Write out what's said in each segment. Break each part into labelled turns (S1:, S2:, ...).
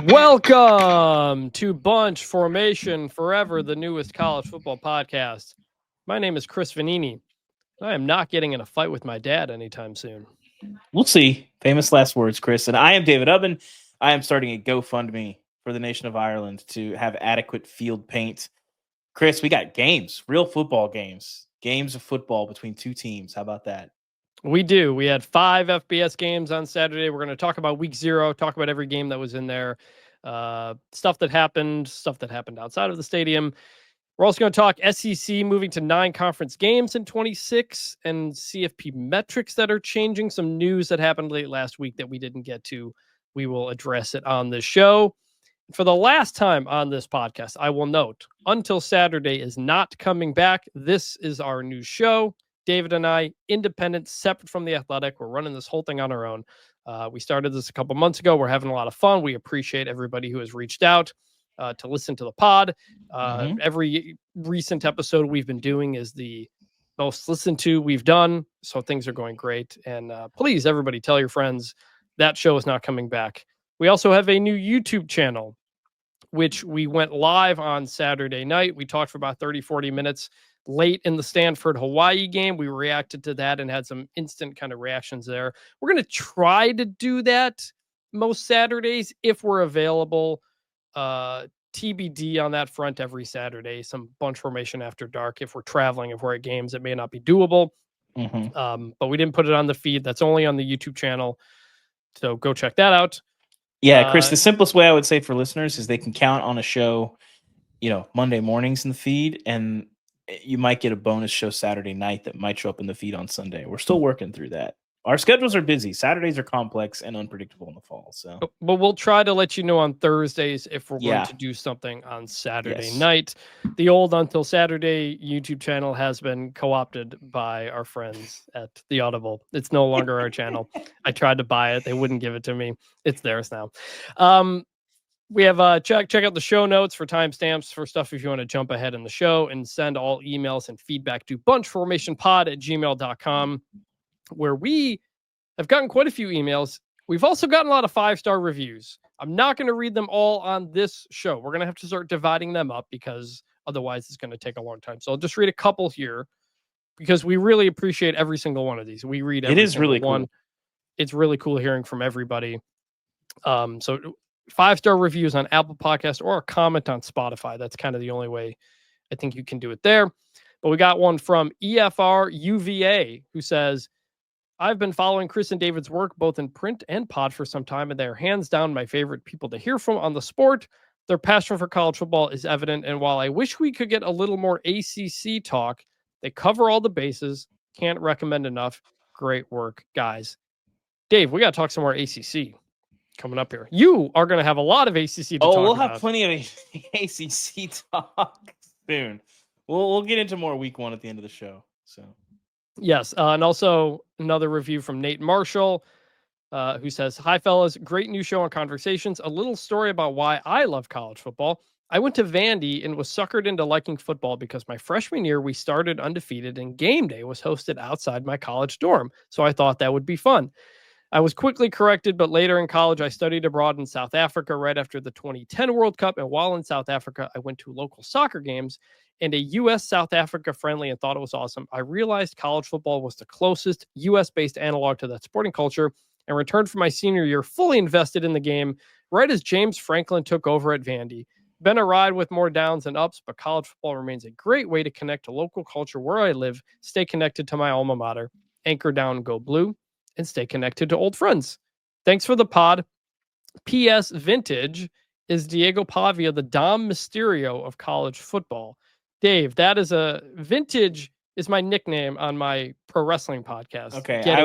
S1: Welcome to Bunch Formation Forever, the newest college football podcast. My name is Chris Vannini. I am not getting in a fight with my dad anytime soon.
S2: We'll see. Famous last words, Chris. And I am David Ubben. I am starting a GoFundMe for the nation of Ireland to have adequate field paint. Chris, we got games, real football games of football between two teams. How about that?
S1: We do. We had 5 FBS games on Saturday. We're going to talk about week 0, talk about every game that was in there, stuff that happened outside of the stadium. We're also going to talk SEC moving to 9 conference games in 26 and CFP metrics that are changing. Some news that happened late last week that we didn't get to. We will address it on this show. For the last time on this podcast, I will note, Until Saturday is not coming back. This is our new show. David and I, independent, separate from The Athletic. We're running this whole thing on our own. We started this a couple months ago. We're having a lot of fun. We appreciate everybody who has reached out to listen to the pod. Every recent episode we've been doing is the most listened to we've done. So things are going great. And please, everybody, tell your friends that show is not coming back. We also have a new YouTube channel, which we went live on Saturday night. We talked for about 30, 40 minutes late in the Stanford Hawaii game. We reacted to that and had some instant kind of reactions there. We're going to try to do that most Saturdays if we're available. TBD on that front every Saturday. Some bunch formation after dark. If we're traveling, if we're at games, it may not be doable. But we didn't put it on the feed. That's only on the YouTube channel. So go check that out.
S2: Yeah, Chris, the simplest way I would say for listeners is they can count on a show, Monday mornings in the feed, and you might get a bonus show Saturday night that might show up in the feed on Sunday. We're still working through that. Our schedules are busy. Saturdays are complex and unpredictable in the fall. So,
S1: but we'll try to let you know on Thursdays if we're going to do something on Saturday night. The old Until Saturday YouTube channel has been co-opted by our friends at the Audible. It's no longer our channel. I tried to buy it. They wouldn't give it to me. It's theirs now. We have check out the show notes for timestamps for stuff if you want to jump ahead in the show, and send all emails and feedback to bunchformationpod@gmail.com, where we have gotten quite a few emails. We've also gotten a lot of 5-star reviews. I'm not going to read them all on this show. We're going to have to start dividing them up because otherwise it's going to take a long time. So I'll just read a couple here because we really appreciate every single one of these. We read every single one. Cool. It's really cool hearing from everybody. So 5-star reviews on Apple Podcast or a comment on Spotify. That's kind of the only way I think you can do it there. But we got one from EFR UVA who says, I've been following Chris and David's work both in print and pod for some time, and they're hands down my favorite people to hear from on the sport. Their passion for college football is evident, and while I wish we could get a little more ACC talk, they cover all the bases. Can't recommend enough. Great work, guys. Dave, we got to talk some more ACC coming up here. You are going to have a lot of ACC to talk about.
S2: We'll have plenty of ACC talk soon. We'll get into more week 1 at the end of the show. So,
S1: yes, and also another review from Nate Marshall, who says, "Hi fellas, great new show on Conversations. A little story about why I love college football. I went to Vandy and was suckered into liking football because my freshman year we started undefeated and game day was hosted outside my college dorm. So I thought that would be fun. I was quickly corrected, but later in college, I studied abroad in South Africa right after the 2010 World Cup. And while in South Africa, I went to local soccer games and a U.S.-South Africa friendly and thought it was awesome. I realized college football was the closest U.S.-based analog to that sporting culture and returned for my senior year fully invested in the game right as James Franklin took over at Vandy. Been a ride with more downs and ups, but college football remains a great way to connect to local culture where I live, stay connected to my alma mater, anchor down, go blue, and stay connected to old friends. Thanks for the pod. P.S. Vintage is Diego Pavia, the Dom Mysterio of college football." Dave, that is Vintage is my nickname on my pro wrestling podcast.
S2: Okay, I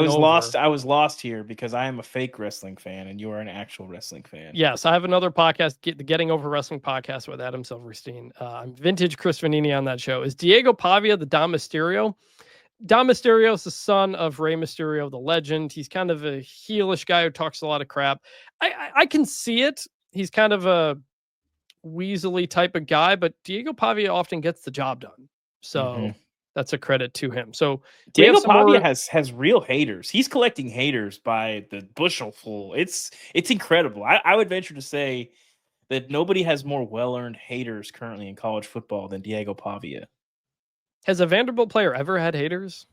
S2: was lost here because I am a fake wrestling fan and you are an actual wrestling fan.
S1: Yes, I have another podcast, the Getting Over Wrestling podcast with Adam Silverstein. I'm Vintage Chris Vannini on that show. Is Diego Pavia the Dom Mysterio? Dom Mysterio is the son of Rey Mysterio, the legend. He's kind of a heelish guy who talks a lot of crap. I can see it. He's kind of a weaselly type of guy, but Diego Pavia often gets the job done. So that's a credit to him. So
S2: Diego Pavia has real haters. He's collecting haters by the bushel full. It's incredible. I would venture to say that nobody has more well-earned haters currently in college football than Diego Pavia.
S1: Has a Vanderbilt player ever had haters?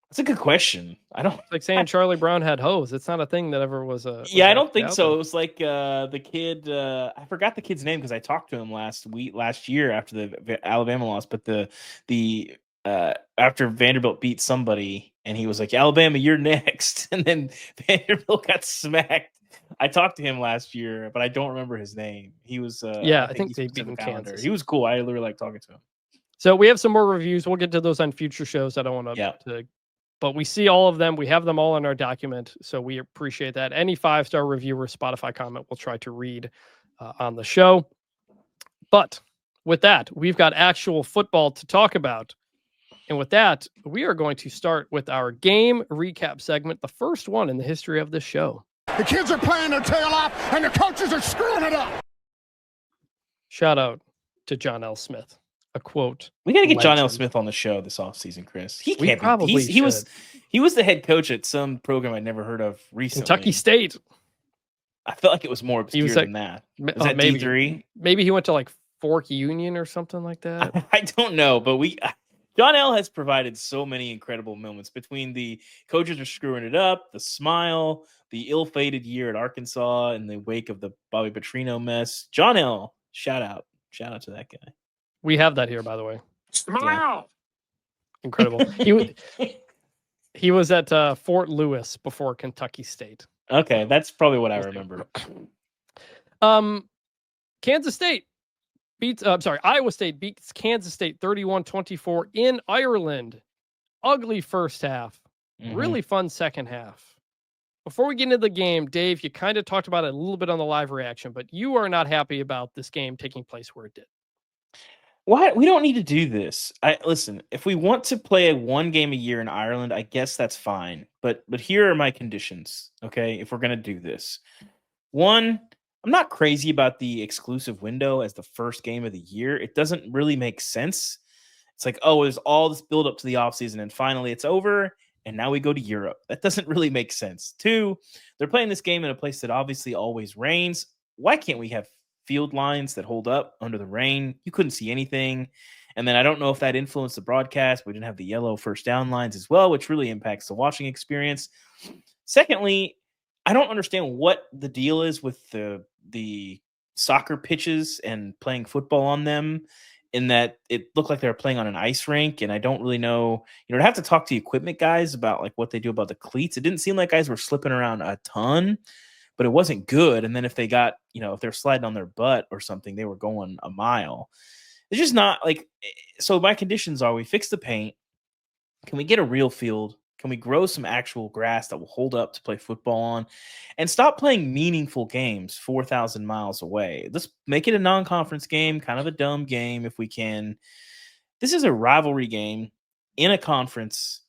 S2: That's a good question. I don't
S1: It's like saying Charlie Brown had hoes. It's not a thing that ever was a.
S2: I don't think so. It was like the kid. I forgot the kid's name because I talked to him last year after the Alabama loss. But the after Vanderbilt beat somebody, and he was like, "Alabama, you're next," and then Vanderbilt got smacked. I talked to him last year, but I don't remember his name. He was
S1: I think they beat Kansas.
S2: He was cool. I really like talking to him.
S1: So we have some more reviews. We'll get to those on future shows. I don't want to. But we see all of them. We have them all in our document, so we appreciate that. Any 5-star review or Spotify comment, we'll try to read on the show. But with that, we've got actual football to talk about. And with that, we are going to start with our game recap segment, the first one in the history of this show.
S3: The kids are playing their tail off, and the coaches are screwing it up.
S1: Shout out to John L. Smith. A quote.
S2: We got to get John L. Smith on the show this offseason, Chris. He was the head coach at some program I'd never heard of recently.
S1: Kentucky State.
S2: I felt like it was more obscure than that. Was that
S1: maybe,
S2: D3?
S1: Maybe he went to like Fork Union or something like that.
S2: I don't know, but John L. has provided so many incredible moments between the coaches are screwing it up, the smile, the ill-fated year at Arkansas in the wake of the Bobby Petrino mess. John L., shout out to that guy.
S1: We have that here, by the way.
S3: Smile.
S1: Incredible. He was at Fort Lewis before Kentucky State.
S2: Okay, that's probably what I remember.
S1: Kansas State Iowa State beats Kansas State 31-24 in Ireland. Ugly first half. Really fun second half. Before we get into the game, Dave, you kind of talked about it a little bit on the live reaction, but you are not happy about this game taking place where it did.
S2: Why? We don't need to do this. Listen, if we want to play one game a year in Ireland, I guess that's fine. But here are my conditions, okay, if we're going to do this. One, I'm not crazy about the exclusive window as the first game of the year. It doesn't really make sense. It's like, oh, there's all this build up to the offseason, and finally it's over, and now we go to Europe. That doesn't really make sense. Two, they're playing this game in a place that obviously always rains. Why can't we have field lines that hold up under the rain? You couldn't see anything. And then I don't know if that influenced the broadcast. We didn't have the yellow first down lines as well, which really impacts the watching experience. Secondly, I don't understand what the deal is with the soccer pitches and playing football on them, in that it looked like they were playing on an ice rink. And I don't really know, I'd have to talk to the equipment guys about like what they do about the cleats. It didn't seem like guys were slipping around a ton, but it wasn't good. And then if they got, if they're sliding on their butt or something, they were going a mile. It's just not like, so my conditions are, we fix the paint. Can we get a real field? Can we grow some actual grass that will hold up to play football on, and stop playing meaningful games 4,000 miles away? Let's make it a non-conference game, kind of a dumb game if we can. This is a rivalry game in a conference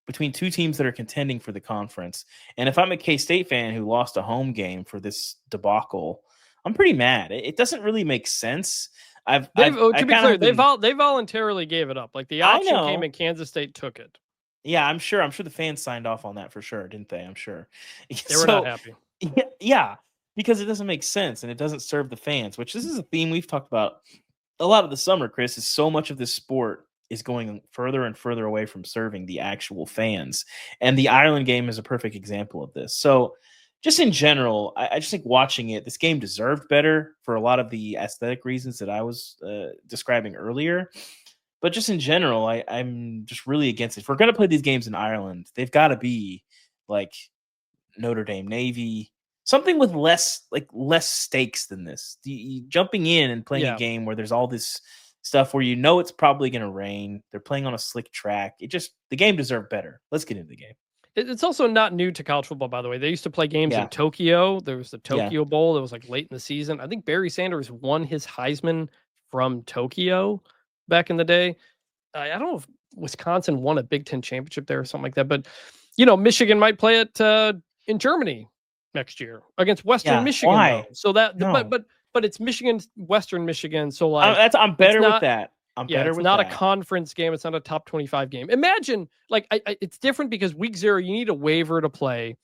S2: between two teams that are contending for the conference. And if I'm a K-State fan who lost a home game for this debacle, I'm pretty mad. It doesn't really make sense. To be clear,
S1: they voluntarily gave it up. Like the option came and Kansas State took it.
S2: Yeah, I'm sure the fans signed off on that for sure, didn't they? I'm sure.
S1: They were not happy.
S2: Yeah, because it doesn't make sense and it doesn't serve the fans, which this is a theme we've talked about a lot of the summer, Chris, is so much of this sport is going further and further away from serving the actual fans. And the Ireland game is a perfect example of this. So just in general, I just think watching it, this game deserved better for a lot of the aesthetic reasons that I was describing earlier. But just in general, I'm just really against it. If we're going to play these games in Ireland, they've got to be like Notre Dame, Navy, something with less stakes than this. Jumping in and playing a game where there's all this stuff where it's probably going to rain. They're playing on a slick track. The game deserved better. Let's get into the game.
S1: It's also not new to college football, by the way. They used to play games in Tokyo. There was the Tokyo Bowl. It was like late in the season. I think Barry Sanders won his Heisman from Tokyo back in the day. I don't know if Wisconsin won a Big Ten championship there or something like that, but Michigan might play it in Germany next year against Western Michigan.
S2: Why?
S1: So that, but it's Michigan, Western Michigan. So like,
S2: I'm better with that.
S1: It's not a conference game. It's not a top 25 game. Imagine it's different because week 0, you need a waiver to play.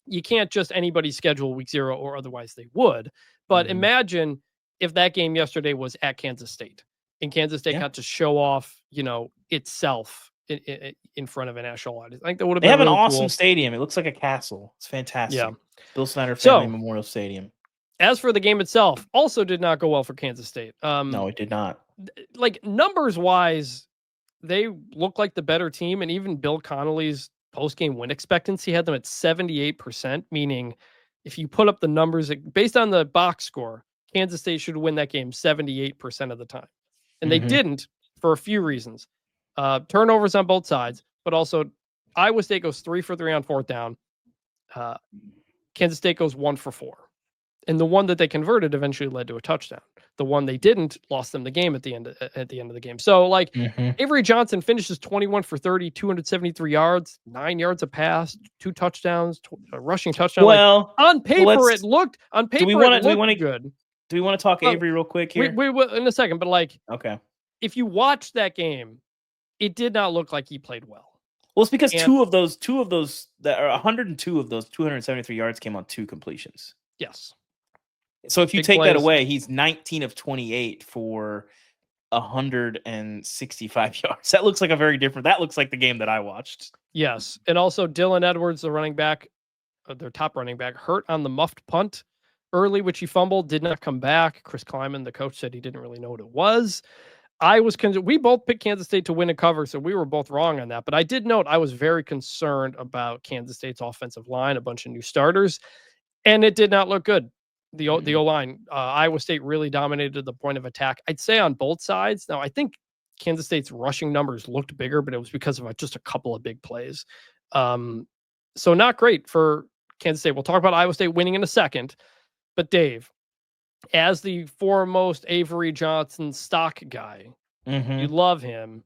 S1: you can't just anybody schedule week 0 or otherwise they would. But imagine if that game yesterday was at Kansas State and Kansas State got to show off, itself in front of a national audience. I think that would have been
S2: They have an
S1: really
S2: awesome
S1: cool.
S2: stadium. It looks like a castle. It's fantastic.
S1: Yeah.
S2: Bill Snyder
S1: So-
S2: Family Memorial Stadium.
S1: As for the game itself, also did not go well for Kansas State.
S2: No, it did not.
S1: Like numbers wise, they look like the better team, and even Bill Connolly's post-game win expectancy had them at 78%, meaning if you put up the numbers based on the box score, Kansas State should win that game 78% of the time. And they didn't for a few reasons. Turnovers on both sides, but also Iowa State goes 3 for 3 on 4th down. Kansas State goes 1 for 4. And the one that they converted eventually led to a touchdown. The one they didn't lost them the game at the end of the game. So like Avery Johnson finishes 21 for 30, 273 yards, 9 yards a pass, 2 touchdowns, a rushing touchdown.
S2: Well,
S1: like, on paper it looked good.
S2: Do we want to talk Avery real quick here?
S1: We will in a second, but like,
S2: okay.
S1: If you watch that game, it did not look like he played well.
S2: Well, it's because two of those that are 102 of those 273 yards came on 2 completions.
S1: Yes.
S2: So if you
S1: Big
S2: take
S1: plays.
S2: that away, he's 19 of 28 for 165 yards. That looks like that looks like the game that I watched.
S1: Yes. And also Dylan Edwards, the running back, their top running back, hurt on the muffed punt early, which he fumbled, did not come back. Chris Kleiman, the coach, said he didn't really know what it was. We both picked Kansas State to win and cover, so we were both wrong on that. But I did note I was very concerned about Kansas State's offensive line, a bunch of new starters, and it did not look good. The O-line, Iowa State really dominated the point of attack, I'd say, on both sides. Now, I think Kansas State's rushing numbers looked bigger, but it was because of just a couple of big plays. So not great for Kansas State. We'll talk about Iowa State winning in a second. But Dave, as the foremost Avery Johnson stock guy, you love him.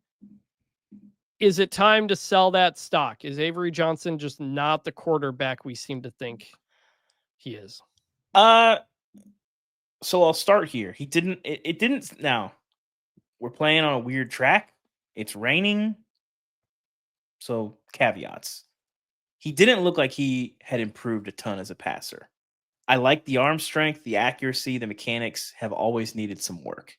S1: Is it time to sell that stock? Is Avery Johnson just not the quarterback we seem to think he is?
S2: So I'll start here. It didn't. Now we're playing on a weird track. It's raining. So caveats. He didn't look like he had improved a ton as a passer. I like the arm strength, the accuracy, the mechanics have always needed some work.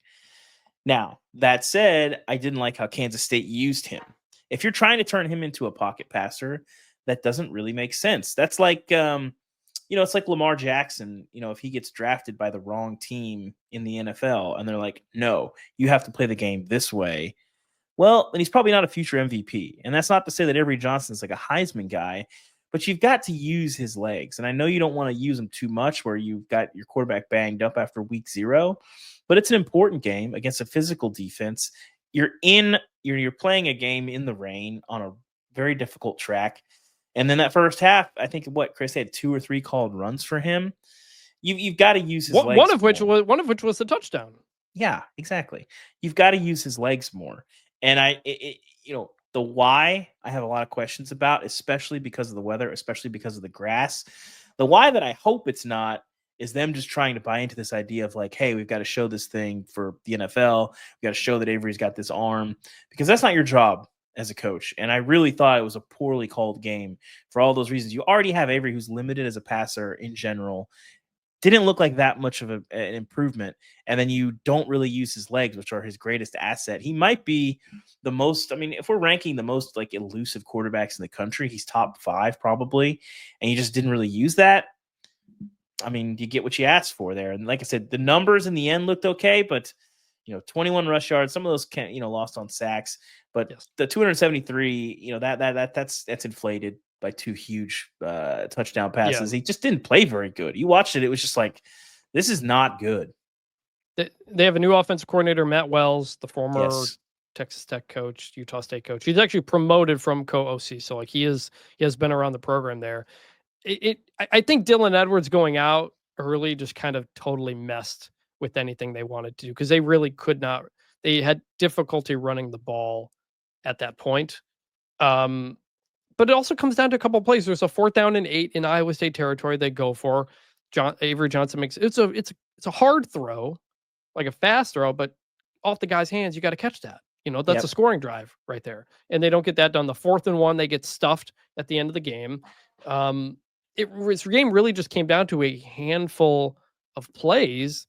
S2: Now, that said, I didn't like how Kansas State used him. If you're trying to turn him into a pocket passer, that doesn't really make sense. That's like, it's like Lamar Jackson, if he gets drafted by the wrong team in the NFL and they're like, no, you have to play the game this way. Well, then he's probably not a future MVP. And that's not to say that Avery Johnson is like a Heisman guy, but you've got to use his legs. And I know you don't want to use them too much where you've got your quarterback banged up after week 0, but it's an important game against a physical defense. You're playing a game in the rain on a very difficult track. And then that first half, I think Chris had 2 or 3 called runs for him. You've got to use his legs.
S1: One of which was the touchdown.
S2: Yeah, exactly. You've got to use his legs more. And the why I have a lot of questions about, especially because of the weather, especially because of the grass. The why that I hope it's not is them just trying to buy into this idea of like, hey, we've got to show this thing for the NFL. We've got to show that Avery's got this arm, because that's not your job as a coach. And I really thought it was a poorly called game for all those reasons. You already have Avery, who's limited as a passer in general. Didn't look like that much of an improvement. And then you don't really use his legs, which are his greatest asset. He might be the most, if we're ranking the most like elusive quarterbacks in the country, he's top 5 probably. And you just didn't really use that. You get what you asked for there. And like I said, the numbers in the end looked okay, but 21 rush yards, some of those can't, lost on sacks, but yes, the 273, that's inflated by 2 huge touchdown passes. Yeah. He just didn't play very good. You watched it. It was just like, this is not good.
S1: They have a new offensive coordinator, Matt Wells, the former Texas Tech coach, Utah State coach. He's actually promoted from co-OC. So like he has been around the program there. I think Dylan Edwards going out early just kind of totally messed with anything they wanted to do, because they really could not. They had difficulty running the ball at that point. But it also comes down to a couple of plays. There's a 4th down and 8 in Iowa State territory they go for. Avery Johnson makes it's a hard throw, like a fast throw, but off the guy's hands, you got to catch that. That's a scoring drive right there. And they don't get that done. The 4th and 1, they get stuffed at the end of the game. this game really just came down to a handful of plays.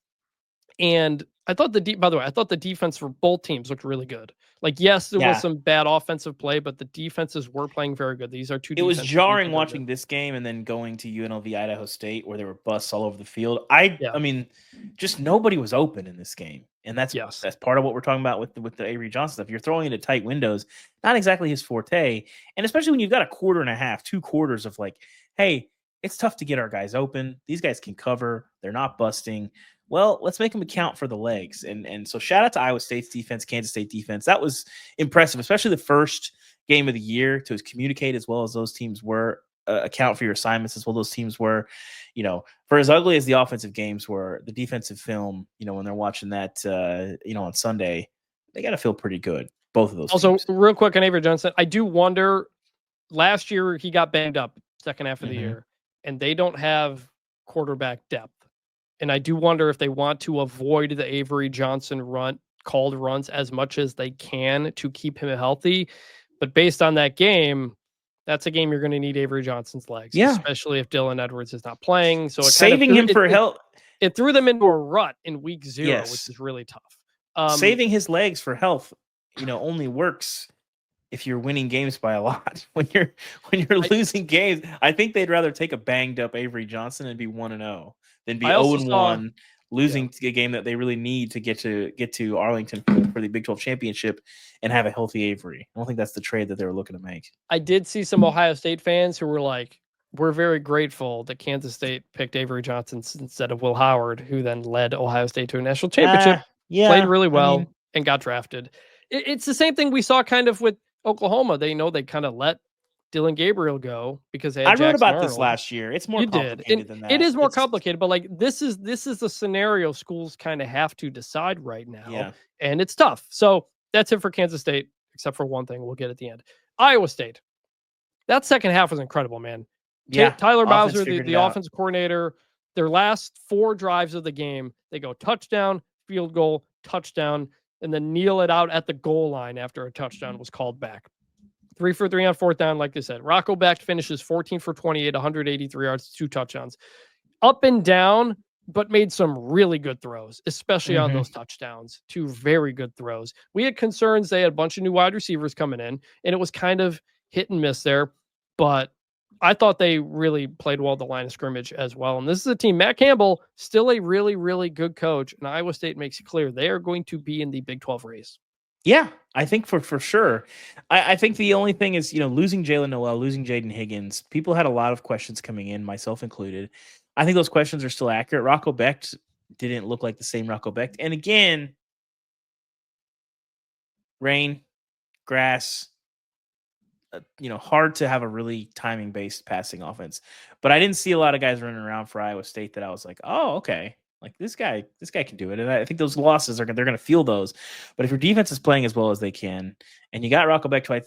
S1: And I thought by the way, I thought the defense for both teams looked really good. Like, yes, there was some bad offensive play, but the defenses were playing very good. These are two.
S2: It was jarring watching this game and then going to UNLV Idaho State where there were busts all over the field. I mean, just nobody was open in this game, and that's part of what we're talking about with the Avery Johnson stuff. You're throwing into tight windows, not exactly his forte, and especially when you've got a quarter and a half, 2 quarters of like, hey, it's tough to get our guys open. These guys can cover. They're not busting. Well, let's make them account for the legs. And so shout out to Iowa State's defense, Kansas State defense. That was impressive, especially the first game of the year, to communicate as well as those teams were, account for your assignments as well those teams were. For as ugly as the offensive games were, the defensive film, when they're watching that, on Sunday, they got to feel pretty good. Both of those
S1: also
S2: teams.
S1: Real quick on Avery Johnson, I do wonder, last year he got banged up second half of the year, and they don't have quarterback depth. And I do wonder if they want to avoid the Avery Johnson called runs as much as they can to keep him healthy. But based on that game, that's a game you're going to need Avery Johnson's legs, especially if Dylan Edwards is not playing. So
S2: saving him for help,
S1: it threw them into a rut in week 0, which is really tough.
S2: Saving his legs for health, only works if you're winning games by a lot. When you're losing games, I think they'd rather take a banged up Avery Johnson and be 1-0 than be 0-1, losing a game that they really need to get to Arlington for the Big 12 championship and have a healthy Avery. I don't think that's the trade that they were looking to make.
S1: I did see some Ohio State fans who were like, we're very grateful that Kansas State picked Avery Johnson instead of Will Howard, who then led Ohio State to a national championship, played really well, and got drafted. It's the same thing we saw kind of with Oklahoma. They kind of let Dylan Gabriel go because they had
S2: I wrote about
S1: Arnold.
S2: this last year. It's more complicated than that.
S1: It is more complicated, but like this is the scenario schools kind of have to decide right now, and it's tough. So that's it for Kansas State, except for one thing we'll get at the end. Iowa State. That second half was incredible, man. Tyler Bowser, the offensive coordinator, their last 4 drives of the game, they go touchdown, field goal, touchdown, and then kneel it out at the goal line after a touchdown was called back. 3 for 3 on 4th down, like I said. Rocco Becht finishes 14 for 28, 183 yards, 2 touchdowns. Up and down, but made some really good throws, especially on those touchdowns. 2 very good throws. We had concerns. They had a bunch of new wide receivers coming in, and it was kind of hit and miss there. But I thought they really played well at the line of scrimmage as well. And this is a team, Matt Campbell, still a really, really good coach. And Iowa State makes it clear they are going to be in the Big 12 race.
S2: Yeah, I think for sure. I think the only thing is, losing Jalen Noel, losing Jaden Higgins, people had a lot of questions coming in, myself included. I think those questions are still accurate. Rocco Becht didn't look like the same Rocco Becht. And again, rain, grass, hard to have a really timing-based passing offense. But I didn't see a lot of guys running around for Iowa State that I was like, oh, okay. Like this guy can do it. And I think those losses they're going to feel those. But if your defense is playing as well as they can, and you got Rocco Becht, who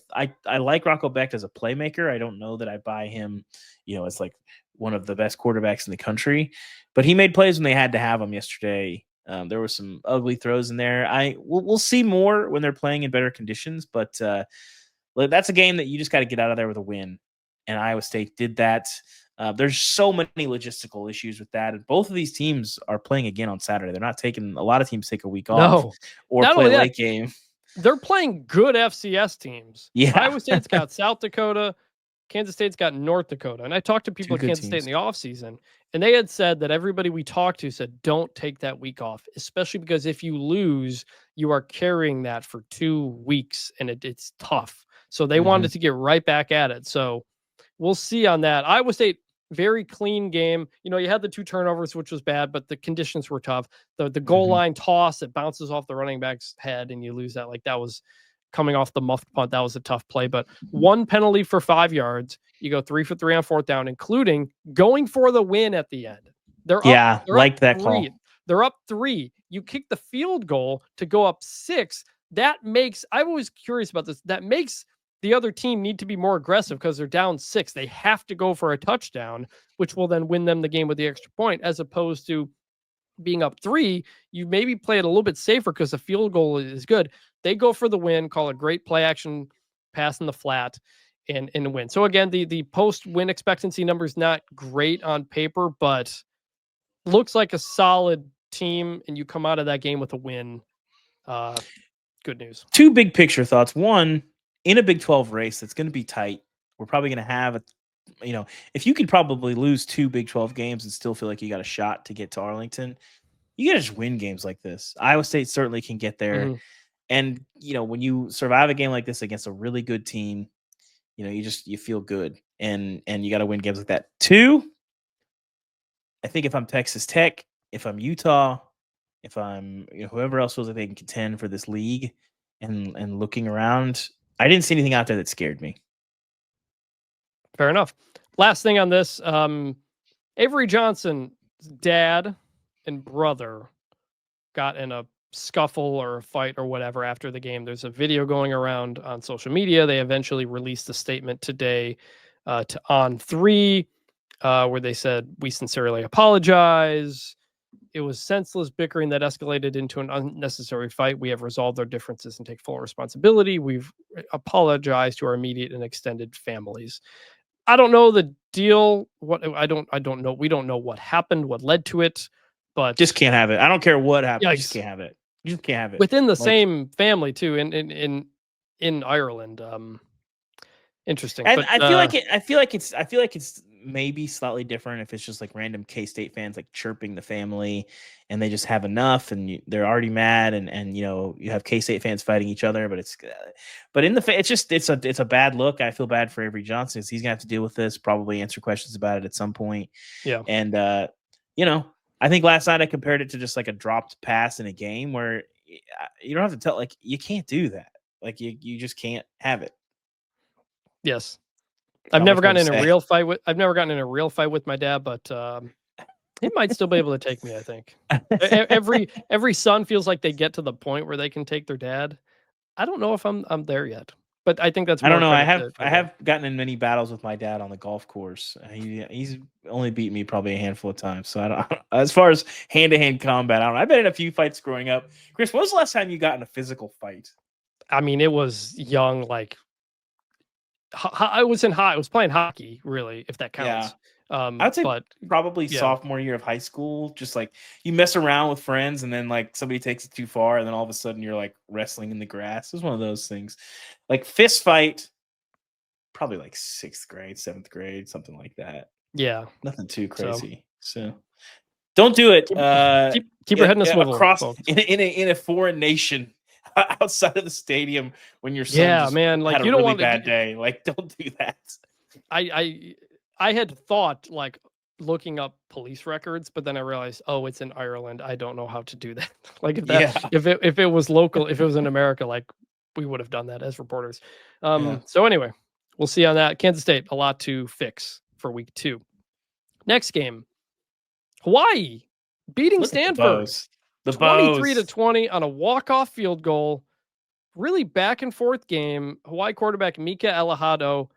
S2: I like Rocco Becht as a playmaker. I don't know that I buy him, as like one of the best quarterbacks in the country, but he made plays when they had to have him yesterday. There were some ugly throws in there. We'll see more when they're playing in better conditions, but that's a game that you just got to get out of there with a win. And Iowa State did that. There's so many logistical issues with that. And both of these teams are playing again on Saturday. They're not taking – a lot of teams take a week off or play a late game.
S1: They're playing good FCS teams.
S2: Yeah.
S1: Iowa State's got South Dakota. Kansas State's got North Dakota. And I talked to people at Kansas State in the offseason, and they had said that everybody we talked to said, don't take that week off, especially because if you lose, you are carrying that for 2 weeks, and it's tough. So they wanted to get right back at it. So we'll see on that. Iowa State, very clean game. You had the 2 turnovers, which was bad, but the conditions were tough. The goal line toss that bounces off the running back's head and you lose that. Like that was coming off the muffed punt. That was a tough play, but 1 penalty for 5 yards. You go 3 for 3 on 4th down, including going for the win at the end. They're
S2: like that call.
S1: They're up 3. You kick the field goal to go up 6. That makes, I'm always curious about this. That makes the other team need to be more aggressive because they're down 6. They have to go for a touchdown, which will then win them the game with the extra point, as opposed to being up 3. You maybe play it a little bit safer because the field goal is good. They go for the win, call a great play action pass in the flat. and win. So again, the post-win expectancy number is not great on paper, but looks like a solid team, and you come out of that game with a win. Good news.
S2: Two big picture thoughts. One, in a Big 12 race that's going to be tight, we're probably going to have if you could probably lose 2 Big 12 games and still feel like you got a shot to get to Arlington, you got to just win games like this. Iowa State certainly can get there.
S1: Mhm.
S2: And, when you survive a game like this against a really good team, you feel good, and you got to win games like that. 2, I think if I'm Texas Tech, if I'm Utah, if I'm whoever else feels like they can contend for this league, and looking around, I didn't see anything out there that scared me.
S1: Fair enough. Last thing on this, Avery Johnson's dad and brother got in a scuffle or a fight or whatever after the game. There's a video going around on social media. They eventually released a statement today to On3 where they said, "We sincerely apologize. It was senseless bickering that escalated into an unnecessary fight. We have resolved our differences and take full responsibility. We've apologized to our immediate and extended families." I don't know the deal. I don't know. We don't know what happened, what led to it, but
S2: just can't have it. I don't care what happened.
S1: Yikes.
S2: You just can't have it. You just can't have it.
S1: Within the same family too, in Ireland. Interesting.
S2: And
S1: but,
S2: I feel like it's maybe slightly different if it's just like random K-State fans like chirping the family, and they just have enough, and they're already mad, and you have K-State fans fighting each other. But it's a bad look. I feel bad for Avery Johnson. He's gonna have to deal with this, probably answer questions about it at some point.
S1: Yeah.
S2: And I think last night I compared it to just like a dropped pass in a game where you don't have to tell, like, you can't do that. Like you just can't have it.
S1: Yes. I've never gotten in a real fight with my dad, but he might still be able to take me, I think. Every son feels like they get to the point where they can take their dad. I don't know if I'm there yet. But I think that's
S2: I don't know. I have gotten in many battles with my dad on the golf course. He's only beat me probably a handful of times. So I don't as far as hand-to-hand combat, I don't know. I've been in a few fights growing up. Chris, when was the last time you got in a physical fight?
S1: I mean, it was young, like I was playing hockey, really, if that counts.
S2: Yeah. I would say probably sophomore year of high school. Just like you mess around with friends, and then like somebody takes it too far, and then all of a sudden you're like wrestling in the grass. It was one of those things. Like fist fight, probably like 6th grade, 7th grade, something like that.
S1: Yeah,
S2: nothing too crazy. So don't do it.
S1: Keep your head in a swivel.
S2: Across in a foreign nation, outside of the stadium, when your son
S1: like
S2: had
S1: you
S2: a
S1: don't
S2: really
S1: want
S2: bad day. Like, don't do that.
S1: I had thought like looking up police records, but then I realized, it's in Ireland. I don't know how to do that. Like if it was local, if it was in America, like we would have done that as reporters. So anyway, we'll see on that. Kansas State, a lot to fix for week 2. Next game, Hawaii beating Stanford.
S2: The
S1: 23-20 on a walk-off field goal. Really back and forth game. Hawaii quarterback Mika Elahado,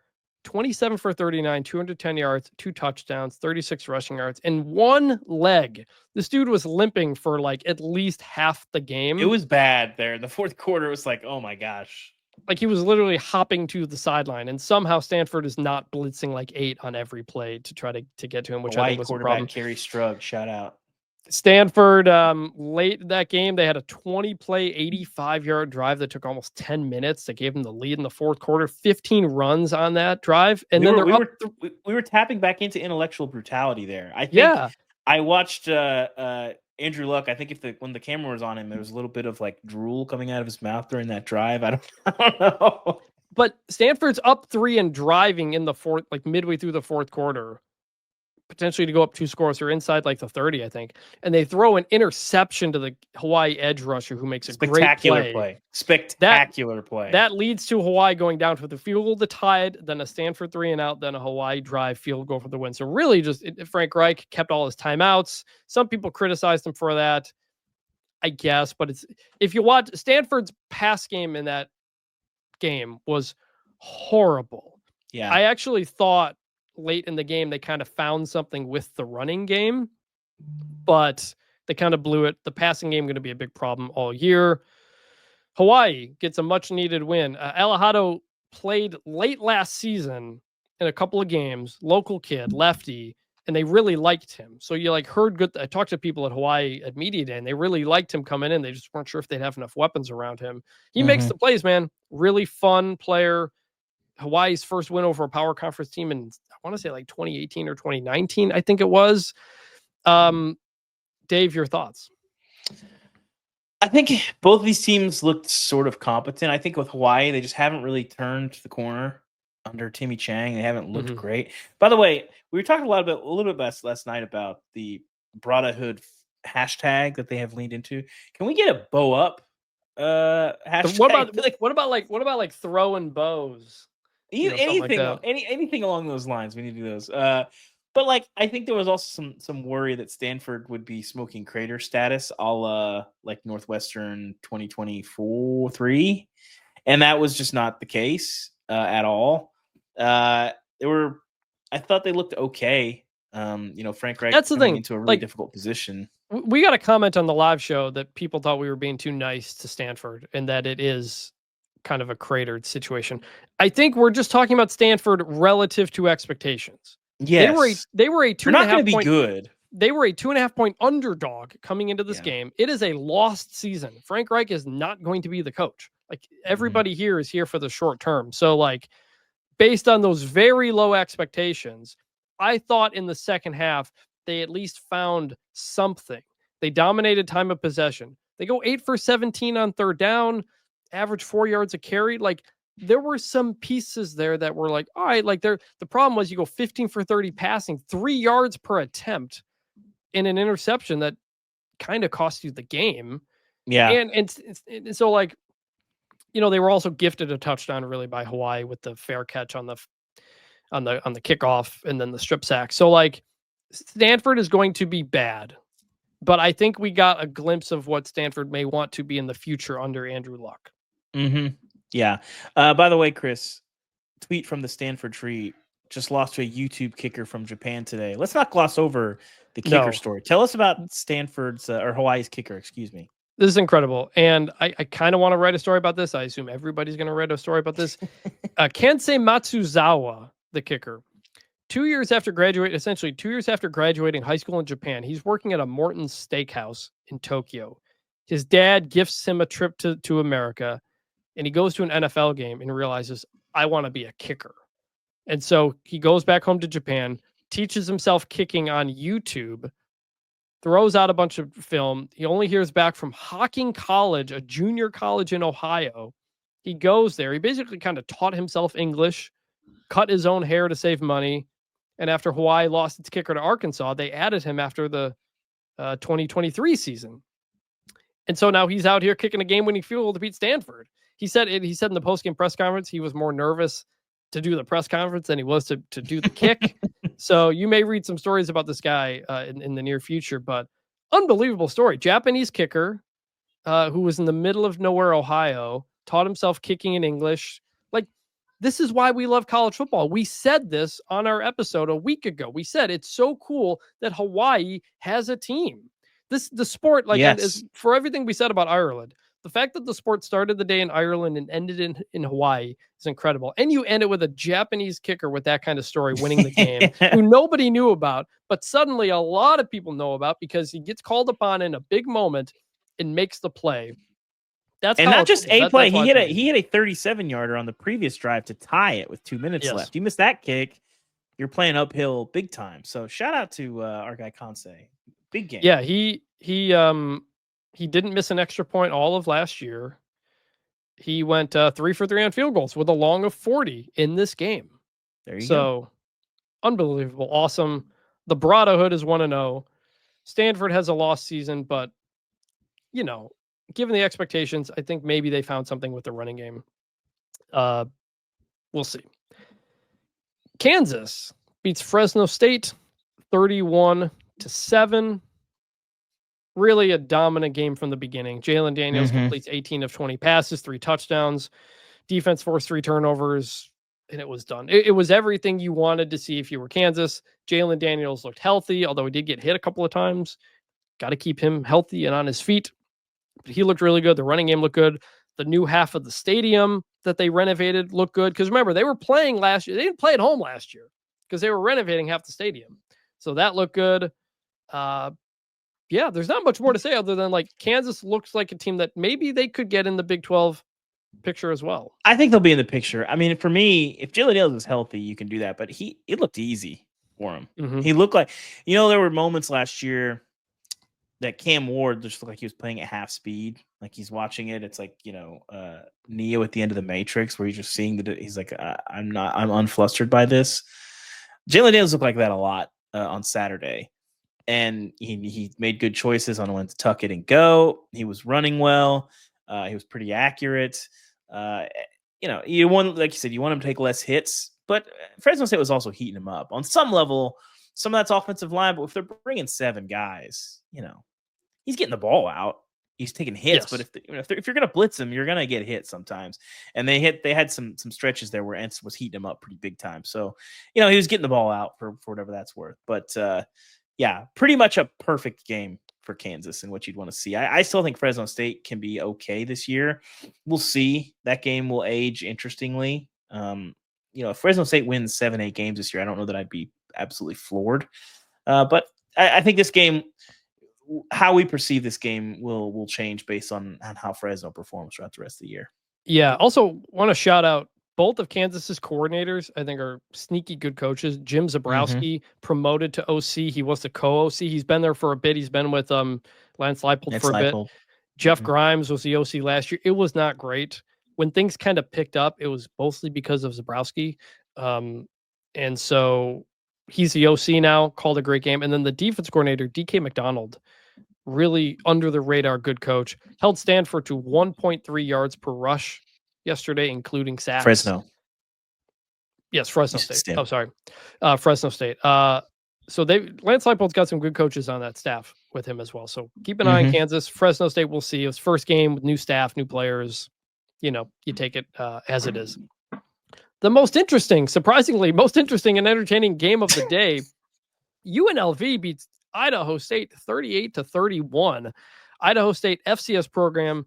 S1: 27 for 39, 210 yards, 2 touchdowns, 36 rushing yards, and 1 leg. This dude was limping for like at least half the game.
S2: It was bad there. In the fourth quarter, it was like, oh my gosh.
S1: Like he was literally hopping to the sideline, and somehow Stanford is not blitzing like 8 on every play to try to get to him, which
S2: Hawaii
S1: I think was a
S2: quarterback
S1: problem.
S2: Kerry Strug, shout out.
S1: Stanford, late in that game, they had a 20-play, 85-yard drive that took almost 10 minutes. That gave them the lead in the fourth quarter. 15 runs on that drive, and
S2: we were tapping back into intellectual brutality there. I think I watched Andrew Luck. I think when the camera was on him, there was a little bit of like drool coming out of his mouth during that drive. I don't know.
S1: But Stanford's up 3 and driving in the fourth, like midway through the fourth quarter, potentially to go up 2 scores or inside like the 30, I think. And they throw an interception to the Hawaii edge rusher who makes a
S2: spectacular
S1: great play.
S2: Spectacular play.
S1: That leads to Hawaii going down for the field goal to tie it, then a Stanford 3 and out, then a Hawaii drive field goal for the win. So really Frank Reich kept all his timeouts. Some people criticized him for that, I guess. But if you watch Stanford's pass game in that game was horrible.
S2: Yeah.
S1: I actually thought late in the game they kind of found something with the running game, but they kind of blew it. The passing game going to be a big problem all year. Hawaii gets a much needed win. Elahado played late last season in a couple of games, local kid, lefty, and they really liked him. So you like heard good. I talked to people at Hawaii at Media Day, and they really liked him coming in. They just weren't sure if they'd have enough weapons around him. He makes the plays, man. Really fun player. Hawaii's first win over a power conference team in, I want to say like 2018 or 2019, I think it was. Dave, your thoughts?
S2: I think both of these teams looked sort of competent. I think with Hawaii, they just haven't really turned the corner under Timmy Chang. They haven't looked great. By the way, we were talking a little bit last night about the Brotherhood hashtag that they have leaned into. Can we get a bow up hashtag?
S1: What about like throwing bows?
S2: Anything along those lines. We need to do those. But like, I think there was also some worry that Stanford would be smoking crater status, a la like Northwestern 2024-3, and that was just not the case at all. I thought they looked okay. Frank Reich
S1: that's the thing,
S2: into a really difficult position.
S1: We got a comment on the live show that people thought we were being too nice to Stanford and that it is kind of a cratered situation. I think we're just talking about Stanford relative to expectations.
S2: Yes.
S1: They were a 2.5
S2: They're not going to be good.
S1: They were a 2.5 point underdog coming into this game. It is a lost season. Frank Reich is not going to be the coach. Like everybody here is here for the short term. So like based on those very low expectations, I thought in the second half, they at least found something. They dominated time of possession. They go 8 for 17 on third down, average 4 yards a carry. Like there were some pieces there that were like, all right, like the problem was you go 15 for 30 passing, 3 yards per attempt in an interception that kind of cost you the game.
S2: Yeah.
S1: And so like, they were also gifted a touchdown really by Hawaii with the fair catch on the kickoff and then the strip sack. So like Stanford is going to be bad, but I think we got a glimpse of what Stanford may want to be in the future under Andrew Luck.
S2: Yeah. By the way, Chris, tweet from the Stanford tree, just lost to a YouTube kicker from Japan today. Let's not gloss over the kicker story. Tell us about Stanford's or Hawaii's kicker, excuse me.
S1: This is incredible. And I kind of want to write a story about this. I assume everybody's going to write a story about this. Kensei Matsuzawa, the kicker, 2 years after graduating high school in Japan, he's working at a Morton's Steakhouse in Tokyo. His dad gifts him a trip to America, and he goes to an NFL game and realizes, I want to be a kicker. And so he goes back home to Japan, teaches himself kicking on YouTube, throws out a bunch of film. He only hears back from Hocking College, a junior college in Ohio. He goes there. He basically kind of taught himself English, cut his own hair to save money. And after Hawaii lost its kicker to Arkansas, they added him after the 2023 season. And so now he's out here kicking a game-winning field goal to beat Stanford. He said in the post-game press conference, he was more nervous to do the press conference than he was to do the kick. So you may read some stories about this guy in the near future, but unbelievable story. Japanese kicker who was in the middle of nowhere, Ohio, taught himself kicking in English. Like, this is why we love college football. We said this on our episode a week ago. We said it's so cool that Hawaii has a team. The sport, like, is, for everything we said about Ireland, the fact that the sport started the day in Ireland and ended in Hawaii is incredible. And you end it with a Japanese kicker with that kind of story winning the game, who nobody knew about, but suddenly a lot of people know about because he gets called upon in a big moment and makes the play. That's
S2: and not just a play. He hit a 37-yarder on the previous drive to tie it with 2 minutes left. You missed that kick, you're playing uphill big time. So shout out to our guy Kensei. Big game.
S1: Yeah, he didn't miss an extra point all of last year. He went 3 for 3 on field goals with a long of 40 in this game.
S2: There you go.
S1: So unbelievable, awesome. The Brotherhood is 1-0. Stanford has a lost season, but given the expectations, I think maybe they found something with the running game. We'll see. Kansas beats Fresno State 31-7. Really a dominant game from the beginning. Jalen Daniels completes 18 of 20 passes, 3 touchdowns. Defense forced 3 turnovers, and it was done. It was everything you wanted to see if you were Kansas. Jalen Daniels looked healthy, although he did get hit a couple of times. Got to keep him healthy and on his feet. But he looked really good. The running game looked good. The new half of the stadium that they renovated looked good. Because remember, they were playing last year. They didn't play at home last year because they were renovating half the stadium. So that looked good. Yeah, there's not much more to say other than like Kansas looks like a team that maybe they could get in the Big 12 picture as well.
S2: I think they'll be in the picture. I mean, for me, if Jalen Daniels is healthy, you can do that. But it looked easy for him.
S1: Mm-hmm.
S2: He looked like, there were moments last year that Cam Ward just looked like he was playing at half speed. Like he's watching it. It's like, Neo at the end of the Matrix where he's just seeing he's like, I'm unflustered by this. Jalen Daniels looked like that a lot on Saturday. And he made good choices on when to tuck it and go. He was running well. He was pretty accurate. You want, like you said, you want him to take less hits, but Fresno State was also heating him up on some level. Some of that's offensive line, but if they're bringing 7 guys, he's getting the ball out. He's taking hits,
S1: yes.
S2: But if you're going to blitz him, you're going to get hit sometimes. And they had some stretches there where Entz was heating him up pretty big time. So, he was getting the ball out for whatever that's worth. But yeah, pretty much a perfect game for Kansas and what you'd want to see. I still think Fresno State can be okay this year. We'll see. That game will age interestingly. If Fresno State wins 7-8 games this year, I don't know that I'd be absolutely floored. But I think this game, how we perceive this game will change based on how Fresno performs throughout the rest of the year.
S1: Yeah. Also want to shout out both of Kansas's coordinators, I think, are sneaky good coaches. Jim Zabrowski promoted to OC. He was the co-OC. He's been there for a bit. He's been with Lance Leipold for a bit. Jeff Grimes was the OC last year. It was not great. When things kind of picked up, it was mostly because of Zabrowski. And so he's the OC now, called a great game. And then the defense coordinator, DK McDonald, really under the radar good coach, held Stanford to 1.3 yards per rush yesterday, including sacks.
S2: Fresno
S1: State. Oh, sorry. Fresno State. So Lance Leipold's got some good coaches on that staff with him as well. So keep an eye on Kansas. Fresno State, we'll see. It was first game with new staff, new players. You take it as it is. The surprisingly most interesting and entertaining game of the day, UNLV beats Idaho State 38-31. Idaho State FCS program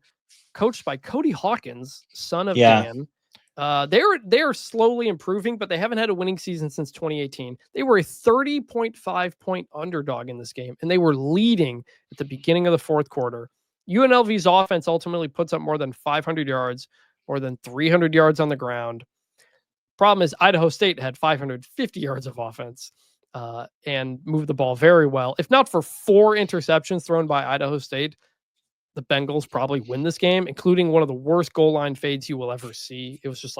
S1: coached by Cody Hawkins, son of Dan. They're slowly improving, but they haven't had a winning season since 2018. They were a 30.5 point underdog in this game, and they were leading at the beginning of the fourth quarter. UNLV's offense ultimately puts up more than 500 yards, more than 300 yards on the ground. Problem is, Idaho State had 550 yards of offense and moved the ball very well. If not for 4 interceptions thrown by Idaho State, the Bengals probably win this game, including one of the worst goal line fades you will ever see. It was just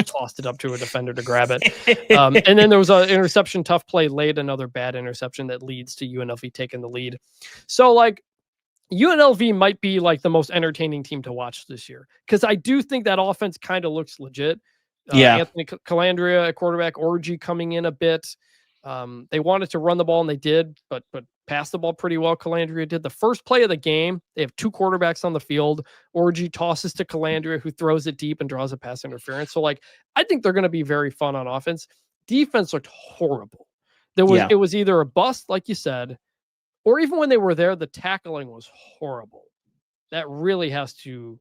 S1: tossed it up to a defender to grab it. And then there was an interception, tough play late, another bad interception that leads to UNLV taking the lead. So UNLV might be the most entertaining team to watch this year, because I do think that offense kind of looks legit. Anthony Calandria at quarterback, Orgy coming in a bit. They wanted to run the ball and they did, but passed the ball pretty well. Calandria did. The first play of the game, they have 2 quarterbacks on the field. Orgy tosses to Calandria, who throws it deep and draws a pass interference. So I think they're going to be very fun on offense. Defense looked horrible. It was either a bust, like you said, or even when they were there, the tackling was horrible. That really has to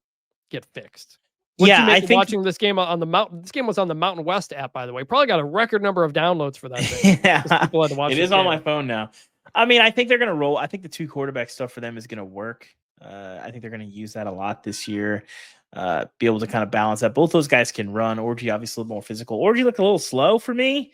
S1: get fixed. I think watching this game on the Mountain. This game was on the Mountain West app, by the way. Probably got a record number of downloads for that thing. People had to watch
S2: it is on my phone now. I mean, I think they're going to roll. I think the 2 quarterback stuff for them is going to work. I think they're going to use that a lot this year. Be able to kind of balance that. Both those guys can run. Orgy obviously a little more physical. Orgy looked a little slow for me.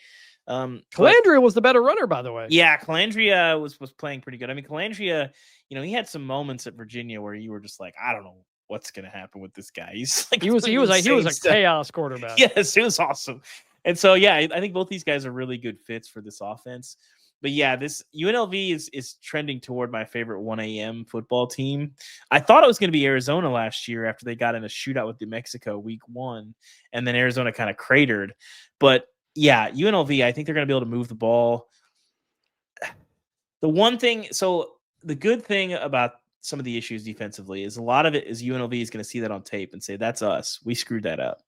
S1: Calandria was the better runner, by the way.
S2: Yeah, Calandria was playing pretty good. I mean, Calandria, he had some moments at Virginia where you were just like, I don't know what's going to happen with this guy. He was a chaos quarterback. Yes, it was awesome. And so, I think both these guys are really good fits for this offense. But this UNLV is trending toward my favorite 1 a.m. football team. I thought it was going to be Arizona last year after they got in a shootout with New Mexico week 1, and then Arizona kind of cratered. But UNLV, I think they're going to be able to move the ball. The good thing about some of the issues defensively is a lot of it is UNLV is going to see that on tape and say, that's us. We screwed that up.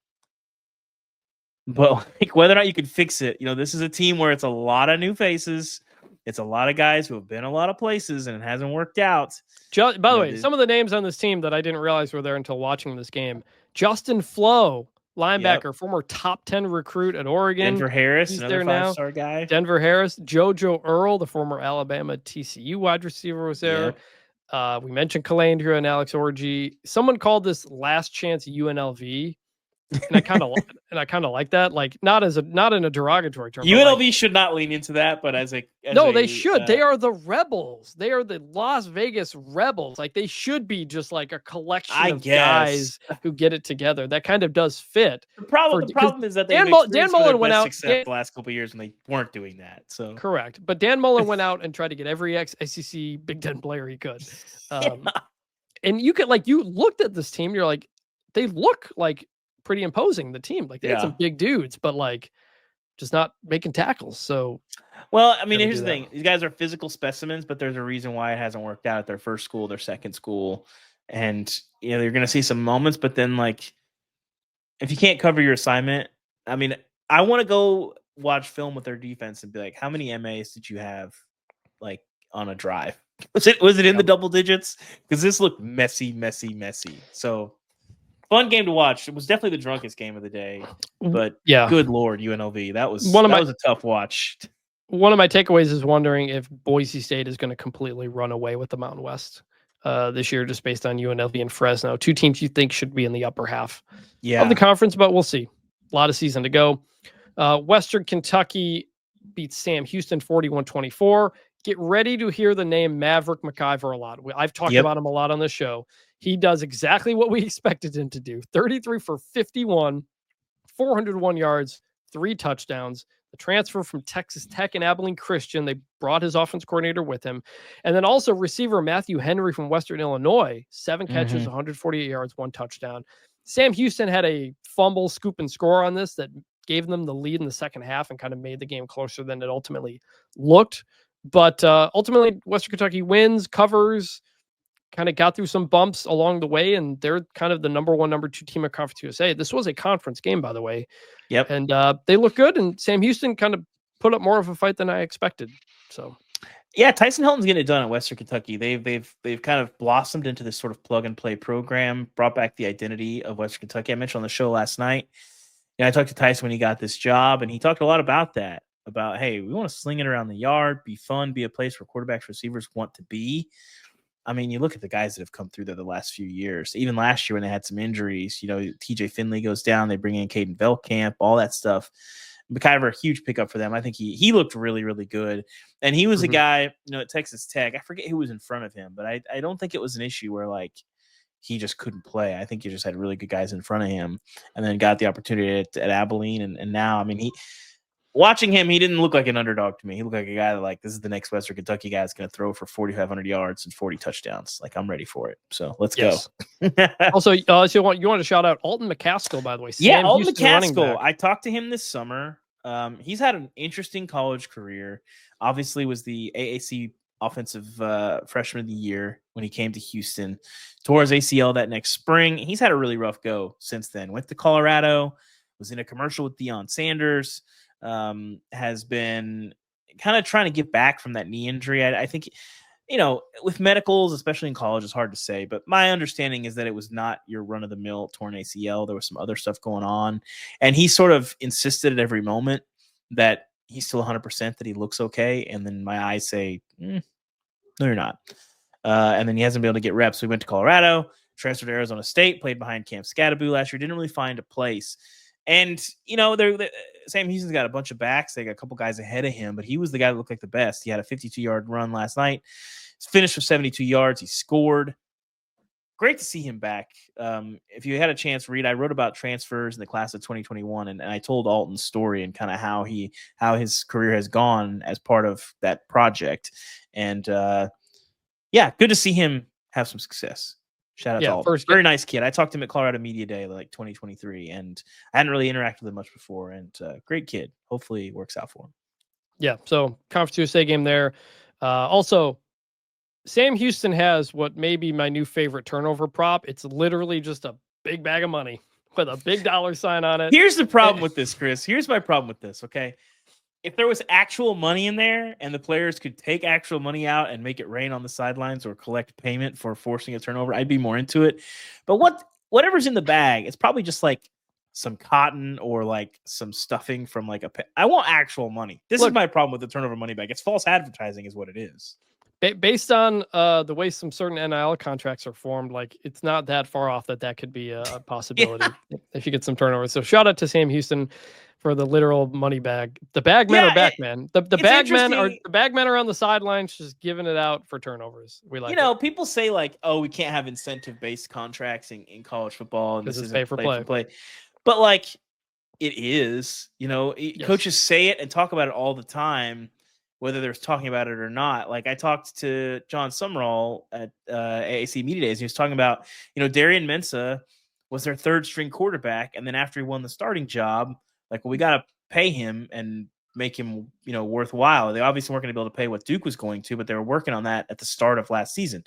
S2: But whether or not you can fix it, this is a team where it's a lot of new faces. It's a lot of guys who have been a lot of places and it hasn't worked out.
S1: By the way, some of the names on this team that I didn't realize were there until watching this game: Justin Flo, linebacker, former top 10 recruit at Oregon.
S2: Denver Harris,
S1: He's
S2: another
S1: there
S2: 5-star guy.
S1: Denver Harris. JoJo Earl, the former Alabama TCU wide receiver, was there. We mentioned Calandria and Alex Orji. Someone called this last chance UNLV. And I kind of like that, like not in a derogatory term.
S2: UNLV should not lean into that, but
S1: they should. They are the rebels. They are the Las Vegas rebels. Like they should be just like a collection of guys who get it together. That kind of does fit.
S2: The problem is that Dan Mullen went out the last couple of years when they weren't doing that. So
S1: correct, but Dan Mullen went out and tried to get every SEC Big Ten player he could. And you looked at this team, you're like, they look like pretty imposing, the team. Like they had some big dudes, but like just not making tackles. So
S2: well, I mean, here's the thing. These guys are physical specimens, but there's a reason why it hasn't worked out at their first school, their second school. And you're gonna see some moments, but then like if you can't cover your assignment, I mean, I want to go watch film with their defense and be like, how many MAs did you have like on a drive? Was it in the double digits? Because this looked messy. So fun game to watch. It was definitely the drunkest game of the day, but good Lord, UNLV. That was a tough watch.
S1: One of my takeaways is wondering if Boise State is going to completely run away with the Mountain West this year, just based on UNLV and Fresno, two teams you think should be in the upper half of the conference, but we'll see. A lot of season to go. Western Kentucky beats Sam Houston 41-24. Get ready to hear the name Maverick McIver a lot. I've talked about him a lot on this show. He does exactly what we expected him to do. 33 for 51, 401 yards, 3 touchdowns. The transfer from Texas Tech and Abilene Christian, they brought his offense coordinator with him. And then also receiver Matthew Henry from Western Illinois, 7 catches, 148 yards, 1 touchdown. Sam Houston had a fumble, scoop, and score on this that gave them the lead in the second half and kind of made the game closer than it ultimately looked. But ultimately, Western Kentucky wins, covers, kind of got through some bumps along the way, and they're kind of the number 1, number 2 team of Conference USA. This was a conference game, by the way.
S2: Yep.
S1: And they look good, and Sam Houston kind of put up more of a fight than I expected. So,
S2: yeah, Tyson Helton's getting it done at Western Kentucky. They've kind of blossomed into this sort of plug and play program, brought back the identity of Western Kentucky. I mentioned on the show last night. I talked to Tyson when he got this job, and he talked a lot about that. About, hey, we want to sling it around the yard, be fun, be a place where quarterbacks, receivers want to be. I mean, you look at the guys that have come through there the last few years. Even last year when they had some injuries, TJ Finley goes down, they bring in Caden Veldkamp, all that stuff. McIver, a huge pickup for them. I think he looked really, really good. And he was a guy, at Texas Tech. I forget who was in front of him, but I don't think it was an issue where like he just couldn't play. I think he just had really good guys in front of him and then got the opportunity at Abilene. And now, I mean, watching him, he didn't look like an underdog to me. He looked like a guy that, like, this is the next Western Kentucky guy that's going to throw for 4,500 yards and 40 touchdowns. Like, I'm ready for it. So let's go.
S1: Also, you want to shout out Alton McCaskill, by the way.
S2: Alton McCaskill. I talked to him this summer. He's had an interesting college career. Obviously, was the AAC offensive freshman of the year when he came to Houston. Tore his ACL that next spring. He's had a really rough go since then. Went to Colorado. Was in a commercial with Deion Sanders. Has been kind of trying to get back from that knee injury. I think, with medicals, especially in college, it's hard to say, but my understanding is that it was not your run-of-the-mill torn ACL. There was some other stuff going on, and he sort of insisted at every moment that he's still 100%, that he looks okay, and then my eyes say, no, you're not. And then he hasn't been able to get reps. So he went to Colorado, transferred to Arizona State, played behind Cam Scatterby last year, didn't really find a place. And, Sam Houston's got a bunch of backs. They got a couple guys ahead of him, but he was the guy that looked like the best. He had a 52-yard run last night. He's finished with 72 yards. He scored. Great to see him back. If you had a chance, read, I wrote about transfers in the class of 2021, and I told Alton's story and kind of how his career has gone as part of that project. And, good to see him have some success. Shout out to Alton. Very nice kid. I talked to him at Colorado Media Day, like 2023, and I hadn't really interacted with him much before. And great kid. Hopefully it works out for him.
S1: Yeah. So Conference USA game there. Also, Sam Houston has what may be my new favorite turnover prop. It's literally just a big bag of money with a big dollar sign on it.
S2: Here's the problem with this, Chris. Here's my problem with this. Okay. If there was actual money in there and the players could take actual money out and make it rain on the sidelines or collect payment for forcing a turnover, I'd be more into it. But what whatever's in the bag, it's probably just like some cotton or like some stuffing from like I want actual money. This is my problem with the turnover money bag. It's false advertising is what it is.
S1: Based on the way some certain NIL contracts are formed, like it's not that far off that could be a possibility if you get some turnovers. So shout out to Sam Houston for the literal money bag. The bagmen are back, man. The bagmen are on the sidelines just giving it out for turnovers. We like
S2: people say like, oh, we can't have incentive-based contracts in college football, and this is pay for play. But like it is, coaches say it and talk about it all the time, whether they're talking about it or not. Like I talked to John Summerall at AAC Media Days. And he was talking about, Darian Mensah was their third string quarterback. And then after he won the starting job, like, well, we got to pay him and make him, worthwhile. They obviously weren't going to be able to pay what Duke was going to, but they were working on that at the start of last season.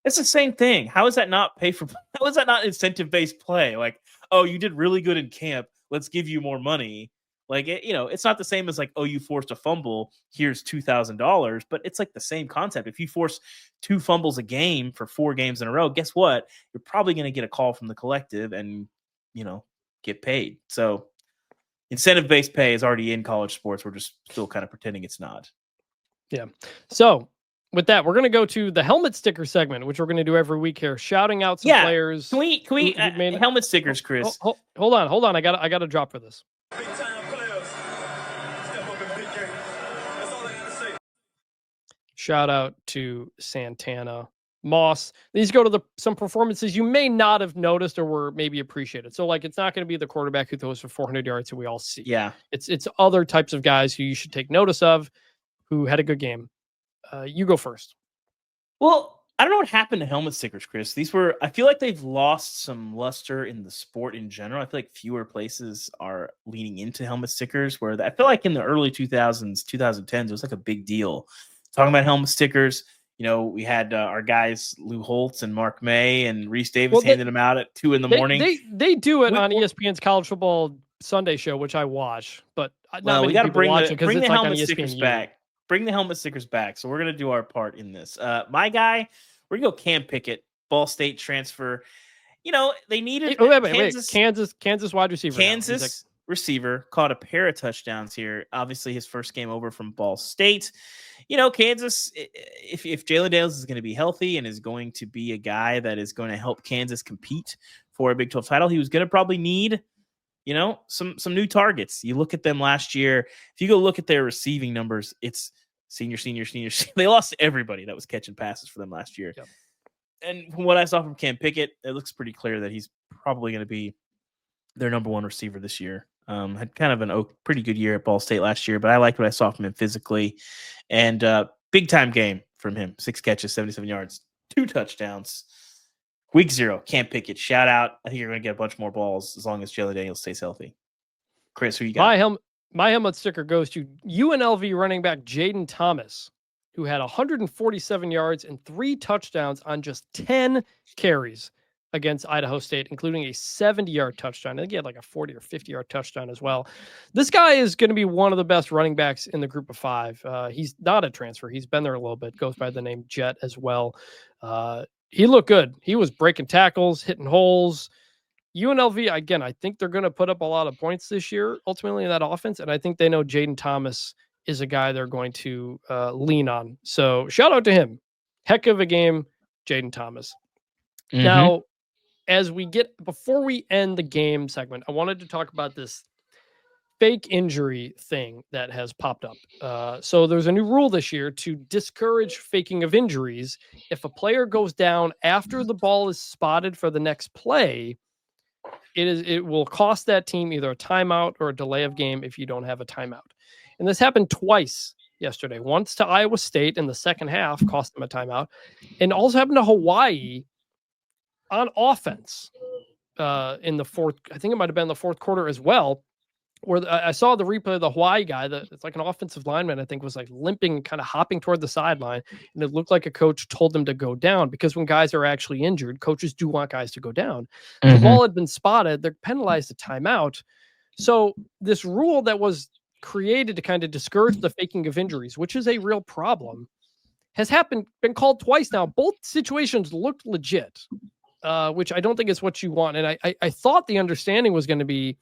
S2: It's the same thing. How is that not how is that not incentive-based play? Like, oh, you did really good in camp. Let's give you more money. Like, it's not the same as like, oh, you forced a fumble. Here's $2,000. But it's like the same concept. If you force 2 fumbles a game for 4 games in a row, guess what? You're probably going to get a call from the collective and, get paid. So incentive-based pay is already in college sports. We're just still kind of pretending it's not.
S1: Yeah. So with that, we're going to go to the helmet sticker segment, which we're going to do every week here, shouting out some players.
S2: Can we helmet stickers, Chris?
S1: Hold on. I got a drop for this.
S4: Big time players. Step up in big game. That's all I gotta say.
S1: Shout out to Santana, Moss. These go to some performances you may not have noticed or were maybe appreciated. So like, it's not going to be the quarterback who throws for 400 yards who we all see.
S2: Yeah.
S1: It's other types of guys who you should take notice of who had a good game. You go first.
S2: Well, I don't know what happened to helmet stickers, Chris. I feel like they've lost some luster in the sport in general. I feel like fewer places are leaning into helmet stickers, where I feel like in the early 2000s, 2010s, it was like a big deal. Talking about helmet stickers, we had our guys, Lou Holtz and Mark May and Reese Davis handed them out at 2 a.m.
S1: They do it on ESPN's College Football Sunday show, which I watch, but not many people watch it because it's like on ESPN
S2: back. Bring the helmet stickers back. So we're going to do our part in this. My guy, we're going to go Cam Pickett, Ball State transfer. They needed
S1: Kansas wide receiver.
S2: Kansas receiver caught a pair of touchdowns here. Obviously, his first game over from Ball State. Kansas, if Jalen Daniels is going to be healthy and is going to be a guy that is going to help Kansas compete for a Big 12 title, he was going to probably need some new targets. You look at them last year. If you go look at their receiving numbers, it's senior. They lost everybody that was catching passes for them last year. Yep. And from what I saw from Cam Pickett, it looks pretty clear that he's probably going to be their number 1 receiver this year. Had kind of a pretty good year at Ball State last year, but I liked what I saw from him physically. And big time game from him. 6 catches, 77 yards, 2 touchdowns. Week 0, Cam Pickett. Shout out. I think you're going to get a bunch more balls as long as Jalen Daniels stays healthy. Chris, who you got?
S1: My helmet sticker goes to UNLV running back Jaden Thomas, who had 147 yards and 3 touchdowns on just 10 carries against Idaho State, including a 70-yard touchdown. I think he had like a 40 or 50-yard touchdown as well. This guy is going to be one of the best running backs in the group of 5. He's not a transfer. He's been there a little bit. Goes by the name Jet as well. He looked good. He was breaking tackles, hitting holes. UNLV, again, I think they're going to put up a lot of points this year, ultimately, in that offense. And I think they know Jaden Thomas is a guy they're going to lean on. So shout out to him. Heck of a game, Jaden Thomas. Mm-hmm. Now, before we end the game segment, I wanted to talk about this fake injury thing that has popped up. So there's a new rule this year to discourage faking of injuries. If a player goes down after the ball is spotted for the next play, it will cost that team either a timeout or a delay of game if you don't have a timeout. And this happened twice yesterday. Once to Iowa State in the second half, cost them a timeout, and also happened to Hawaii on offense in the fourth. I think it might have been the fourth quarter as well, where I saw the replay of the Hawaii guy that it's like an offensive lineman, I think, was like limping, kind of hopping toward the sideline. And it looked like a coach told them to go down, because when guys are actually injured, coaches do want guys to go down. Mm-hmm. The ball had been spotted. They're penalized a timeout. So this rule that was created to kind of discourage the faking of injuries, which is a real problem, has been called twice now. Both situations looked legit. which I don't think is what you want. And I thought the understanding was going to be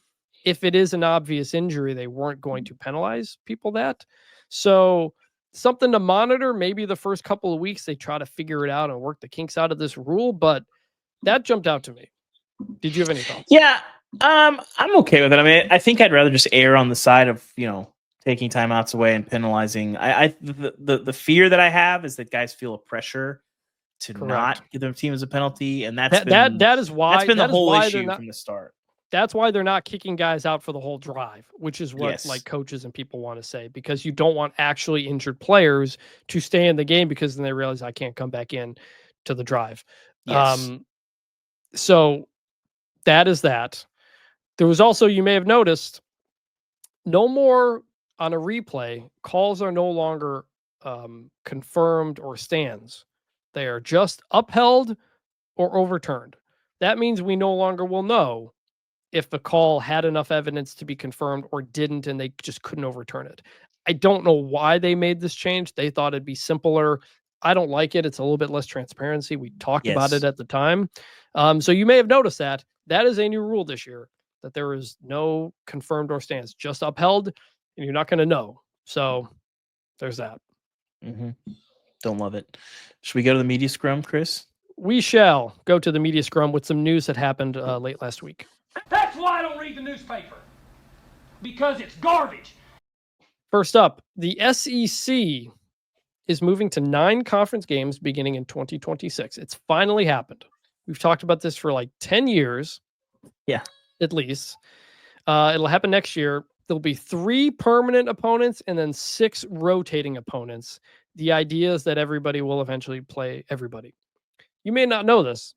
S1: if it is an obvious injury, they weren't going to penalize people that. So something to monitor. Maybe the first couple of weeks they try to figure it out and work the kinks out of this rule, but that jumped out to me. Did you have any thoughts?
S2: Yeah, I'm okay with it. I mean, I think I'd rather just err on the side of taking timeouts away and penalizing. The fear that I have is that guys feel a pressure to not give their team as a penalty, and that
S1: is why
S2: that's been the whole issue from the start.
S1: That's why they're not kicking guys out for the whole drive, which is what like coaches and people want to say, because you don't want actually injured players to stay in the game because then they realize I can't come back in to the drive.
S2: Yes.
S1: So that is that. There was also, you may have noticed, no more on a replay, calls are no longer confirmed or stands. They are just upheld or overturned. That means we no longer will know if the call had enough evidence to be confirmed or didn't, and they just couldn't overturn it. I don't know why they made this change. They thought it'd be simpler. I don't like it. It's a little bit less transparency. We talked about it at the time. So you may have noticed that. That is a new rule this year, that there is no confirmed or stands, just upheld, and you're not going to know. So there's that.
S2: Mm-hmm. Don't love it. Should we go to the media scrum, Chris?
S1: We shall go to the media scrum with some news that happened late last week.
S5: That's why I don't read the newspaper. Because it's garbage.
S1: First up, the SEC is moving to 9 conference games beginning in 2026. It's finally happened. We've talked about this for like 10 years.
S2: Yeah.
S1: At least. It'll happen next year. There'll be 3 permanent opponents and then 6 rotating opponents. The idea is that everybody will eventually play everybody. You may not know this.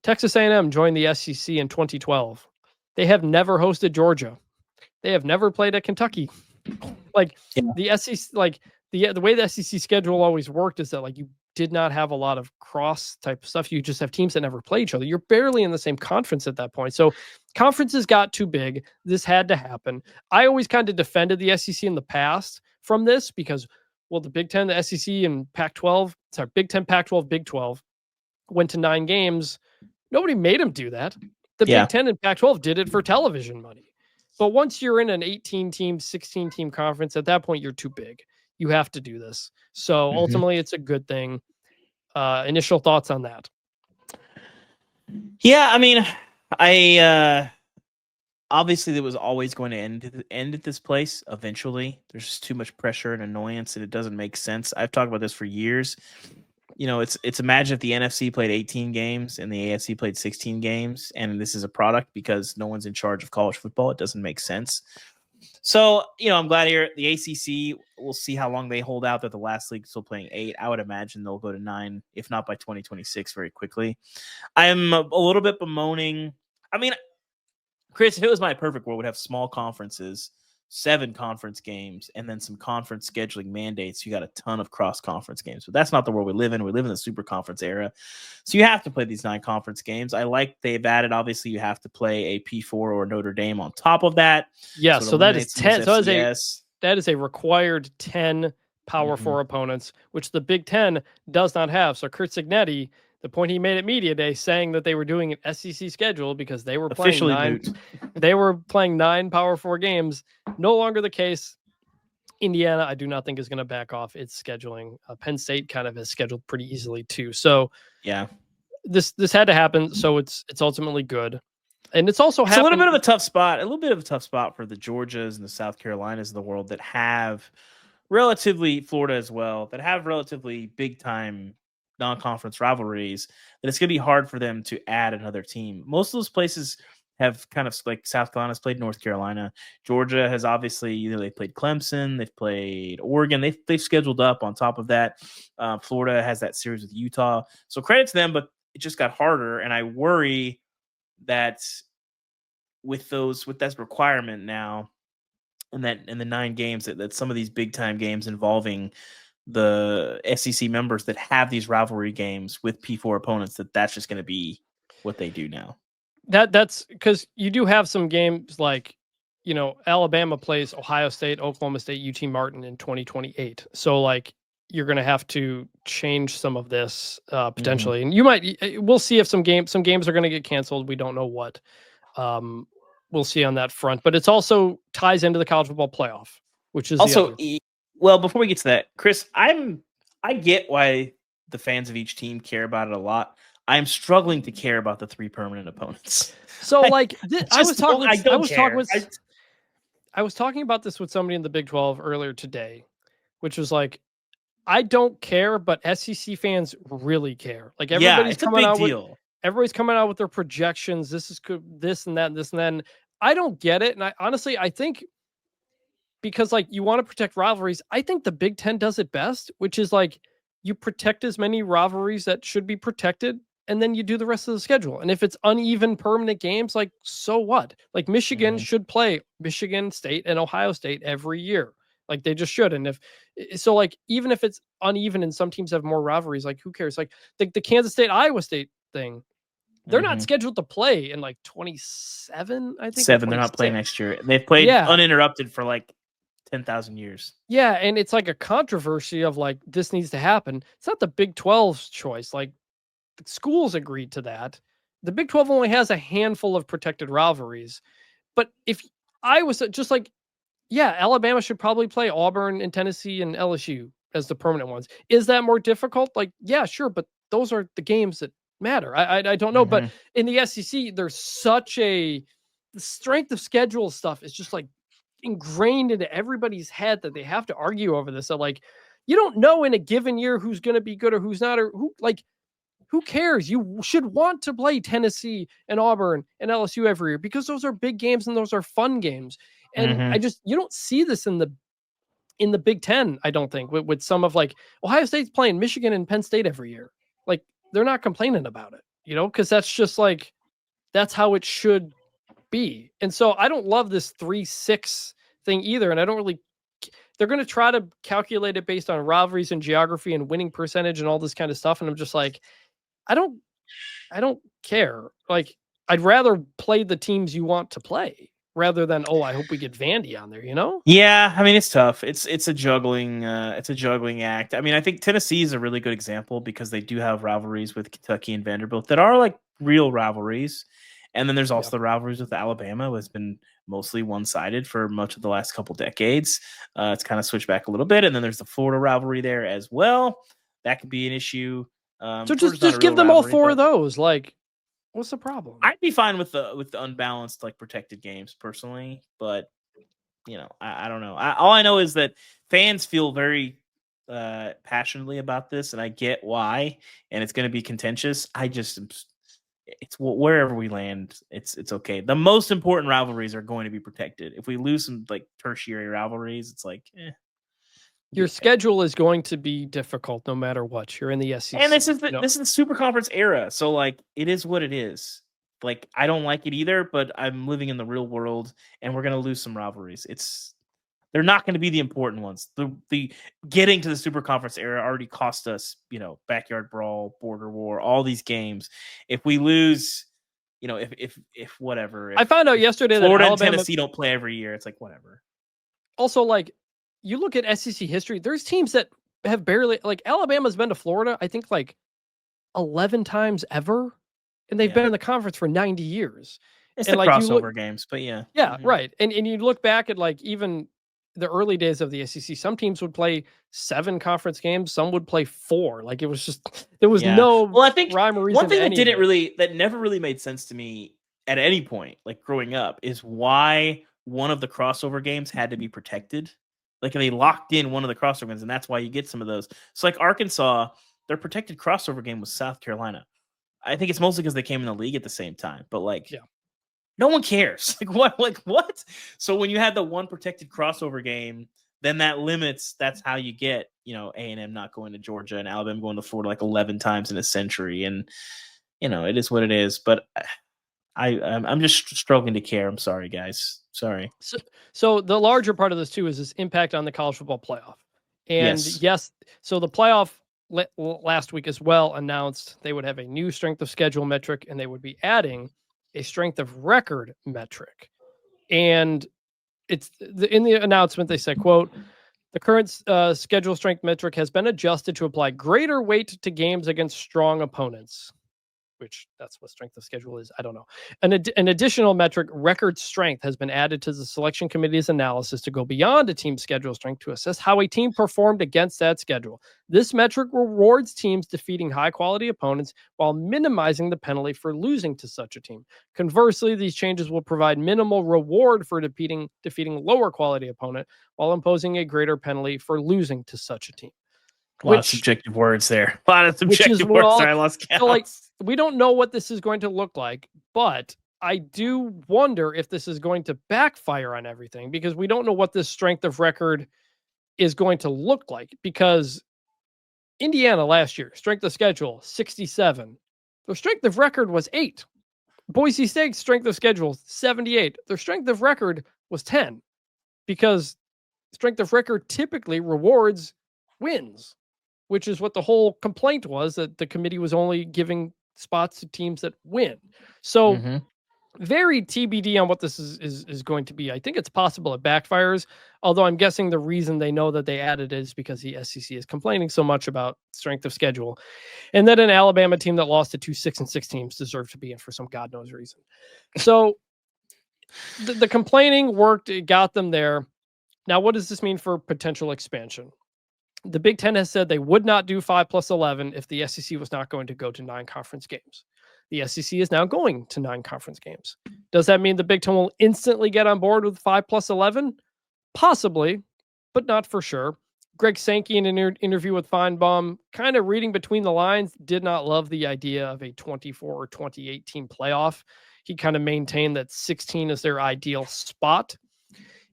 S1: Texas A&M joined the SEC in 2012. They have never hosted Georgia. They have never played at Kentucky. The SEC, the way the SEC schedule always worked is that like you did not have a lot of cross type stuff. You just have teams that never play each other. You're barely in the same conference at that point. So conferences got too big. This had to happen. I always kind of defended the SEC in the past from this because, well, the Big Ten, the SEC, and Pac-12, sorry, Big Ten, Pac-12, Big 12 went to 9 games. Nobody made them do that. The Big Ten and Pac-12 did it for television money. But once you're in an 18-team, 16-team conference, at that point, you're too big. You have to do this. So ultimately, it's a good thing. Initial thoughts on that?
S2: Yeah, I mean, obviously it was always going to end at this place eventually. There's just too much pressure and annoyance, and it doesn't make sense. I've talked about this for years. It's imagine if the NFC played 18 games and the AFC played 16 games, and this is a product because no one's in charge of college football. It doesn't make sense. So, I'm glad here the ACC, we'll see how long they hold out that the last league is still playing 8. I would imagine they'll go to 9, if not by 2026 very quickly. I am a little bit bemoaning. I mean, Chris, if it was my perfect world, would have small conferences, 7 conference games, and then some conference scheduling mandates. You got a ton of cross-conference games, but that's not the world we live in. We live in the super conference era. So you have to play these 9 conference games. I like they've added, obviously, you have to play a P4 or Notre Dame on top of that.
S1: Yeah, so that is 10. So that is a required 10 Power 4 opponents, which the Big Ten does not have. So Curt Cignetti, the point he made at Media Day, saying that they were doing an SEC schedule because they were playing 9. They were playing 9 Power 4 games. No longer the case. Indiana, I do not think is going to back off its scheduling. Penn State kind of has scheduled pretty easily too. So
S2: yeah,
S1: this had to happen. So it's ultimately good, and it's also
S2: a little bit of a tough spot. A little bit of a tough spot for the Georgias and the South Carolinas of the world that have relatively Florida as well that have relatively big time non-conference rivalries. That it's going to be hard for them to add another team. Most of those places have kind of like South Carolina's played North Carolina. Georgia has obviously they played Clemson, they've played Oregon, they've scheduled up on top of that. Florida has that series with Utah. So credit to them, but it just got harder. And I worry that with that requirement now and the 9 games that some of these big time games involving the SEC members that have these rivalry games with P4 opponents, that's just going to be what they do now.
S1: That's because you do have some games like, Alabama plays Ohio State, Oklahoma State, UT Martin in 2028. So like you're going to have to change some of this potentially. And we'll see if some games are going to get canceled. We don't know what. We'll see on that front, but it's also ties into the college football playoff, which is
S2: also, well, before we get to that, Chris, I get why the fans of each team care about it a lot. I'm struggling to care about the 3 permanent opponents.
S1: So like I was talking about this with somebody in the Big 12 earlier today, which was like, I don't care, but SEC fans really care. Like everybody's coming out with their projections. This is good, this and that, and this and that. And I don't get it. And I think because like you want to protect rivalries, I think the Big 10 does it best, which is like you protect as many rivalries that should be protected, and then you do the rest of the schedule. And if it's uneven permanent games, like so what? Like Michigan should play Michigan State and Ohio State every year. Like they just should. And like even if it's uneven and some teams have more rivalries, like who cares? Like the Kansas State Iowa State thing, they're not scheduled to play in like 27, I think.
S2: 7, they're not playing next year. They've played uninterrupted for like 10,000 years.
S1: Yeah, and it's like a controversy of like this needs to happen. It's not the Big 12's choice. Like the schools agreed to that. The Big 12 only has a handful of protected rivalries. But if I was just like, yeah, Alabama should probably play Auburn and Tennessee and LSU as the permanent ones. Is that more difficult? Like, yeah, sure, but those are the games that matter. I don't know, but in the SEC, there's such the strength of schedule stuff is just like ingrained into everybody's head that they have to argue over this. So like, you don't know in a given year who's going to be good or who's not, or who cares? You should want to play Tennessee and Auburn and LSU every year because those are big games and those are fun games. And you don't see this in the Big 10, I don't think, with some of like Ohio State's playing Michigan and Penn State every year. Like they're not complaining about it, because that's just like, that's how it should be. And so I don't love this 3-6 thing either. And I don't really, they're going to try to calculate it based on rivalries and geography and winning percentage and all this kind of stuff. And I'm just like, I don't care. Like I'd rather play the teams you want to play rather than, I hope we get Vandy on there,
S2: Yeah, I mean it's tough. It's a juggling act. I mean, I think Tennessee is a really good example because they do have rivalries with Kentucky and Vanderbilt that are like real rivalries. And then there's also the rivalries with Alabama, who has been mostly one-sided for much of the last couple decades. It's kind of switched back a little bit. And then there's the Florida rivalry there as well. That could be an issue.
S1: So just give them all 4 of those. Like, what's the problem?
S2: I'd be fine with the unbalanced, like protected games personally, but I don't know. All I know is that fans feel very passionately about this, and I get why, and it's going to be contentious. It's wherever we land, it's okay. The most important rivalries are going to be protected. If we lose some like tertiary rivalries, it's like,
S1: Your schedule is going to be difficult no matter what. You're in the SEC.
S2: And this is the Super Conference era. So like it is what it is. Like I don't like it either, but I'm living in the real world and we're gonna lose some rivalries. They're not going to be the important ones. The getting to the Super Conference era already cost us, backyard brawl, border war, all these games. If we lose, if whatever.
S1: I found out yesterday that
S2: Florida and Tennessee don't play every year. It's like whatever.
S1: Also, like you look at SEC history, there's teams that have barely, like Alabama's been to Florida, I think like 11 times ever, and they've been in the conference for 90 years.
S2: It's the crossover games, but yeah.
S1: Yeah, right. And you look back at like even the early days of the SEC, some teams would play 7 conference games, some would play 4. Like it was just there was no
S2: I think
S1: rhyme or reason.
S2: One thing that never really made sense to me at any point, like growing up, is why one of the crossover games had to be protected. Like they locked in one of the crossover games, and that's why you get some of those. So like Arkansas, their protected crossover game was South Carolina. I think it's mostly because they came in the league at the same time, but like no one cares. Like what? So when you had the one protected crossover game, then that limits. That's how you get A&M not going to Georgia and Alabama going to Florida like 11 times in a century, and it is what it is. But I'm just struggling to care. I'm sorry, guys. Sorry.
S1: So the larger part of this too is this impact on the college football playoff, and yes so the playoff last week as well announced they would have a new strength of schedule metric, and they would be adding a strength of record metric. And it's in the announcement, they said, quote, The current schedule strength metric has been adjusted to apply greater weight to games against strong opponents, which that's what strength of schedule is. I don't know. An additional metric, record strength, has been added to the selection committee's analysis to go beyond a team's schedule strength to assess how a team performed against that schedule. This metric rewards teams defeating high-quality opponents while minimizing the penalty for losing to such a team. Conversely, these changes will provide minimal reward for defeating lower-quality opponent while imposing a greater penalty for losing to such a team.
S2: A lot of subjective words there. A lot of subjective words there. I lost count.
S1: So like, we don't know what this is going to look like, but I do wonder if this is going to backfire on everything, because we don't know what this strength of record is going to look like. Because Indiana last year, strength of schedule 67. Their strength of record was 8. Boise State's strength of schedule 78. Their strength of record was 10, because strength of record typically rewards wins, which is what the whole complaint was, that the committee was only giving spots to teams that win. So very TBD on what this is going to be. I think it's possible it backfires, although I'm guessing the reason they know that they added it is because the SEC is complaining so much about strength of schedule. And then an Alabama team that lost to 2 6-6 teams deserved to be in for some God knows reason. So the complaining worked. It got them there. Now, what does this mean for potential expansion? The Big Ten has said they would not do 5+11 if the SEC was not going to go to 9 conference games. The SEC is now going to 9 conference games. Does that mean the Big Ten will instantly get on board with 5+11? Possibly, but not for sure. Greg Sankey, in an interview with Feinbaum, kind of reading between the lines, did not love the idea of a 24 or 28 team playoff. He kind of maintained that 16 is their ideal spot.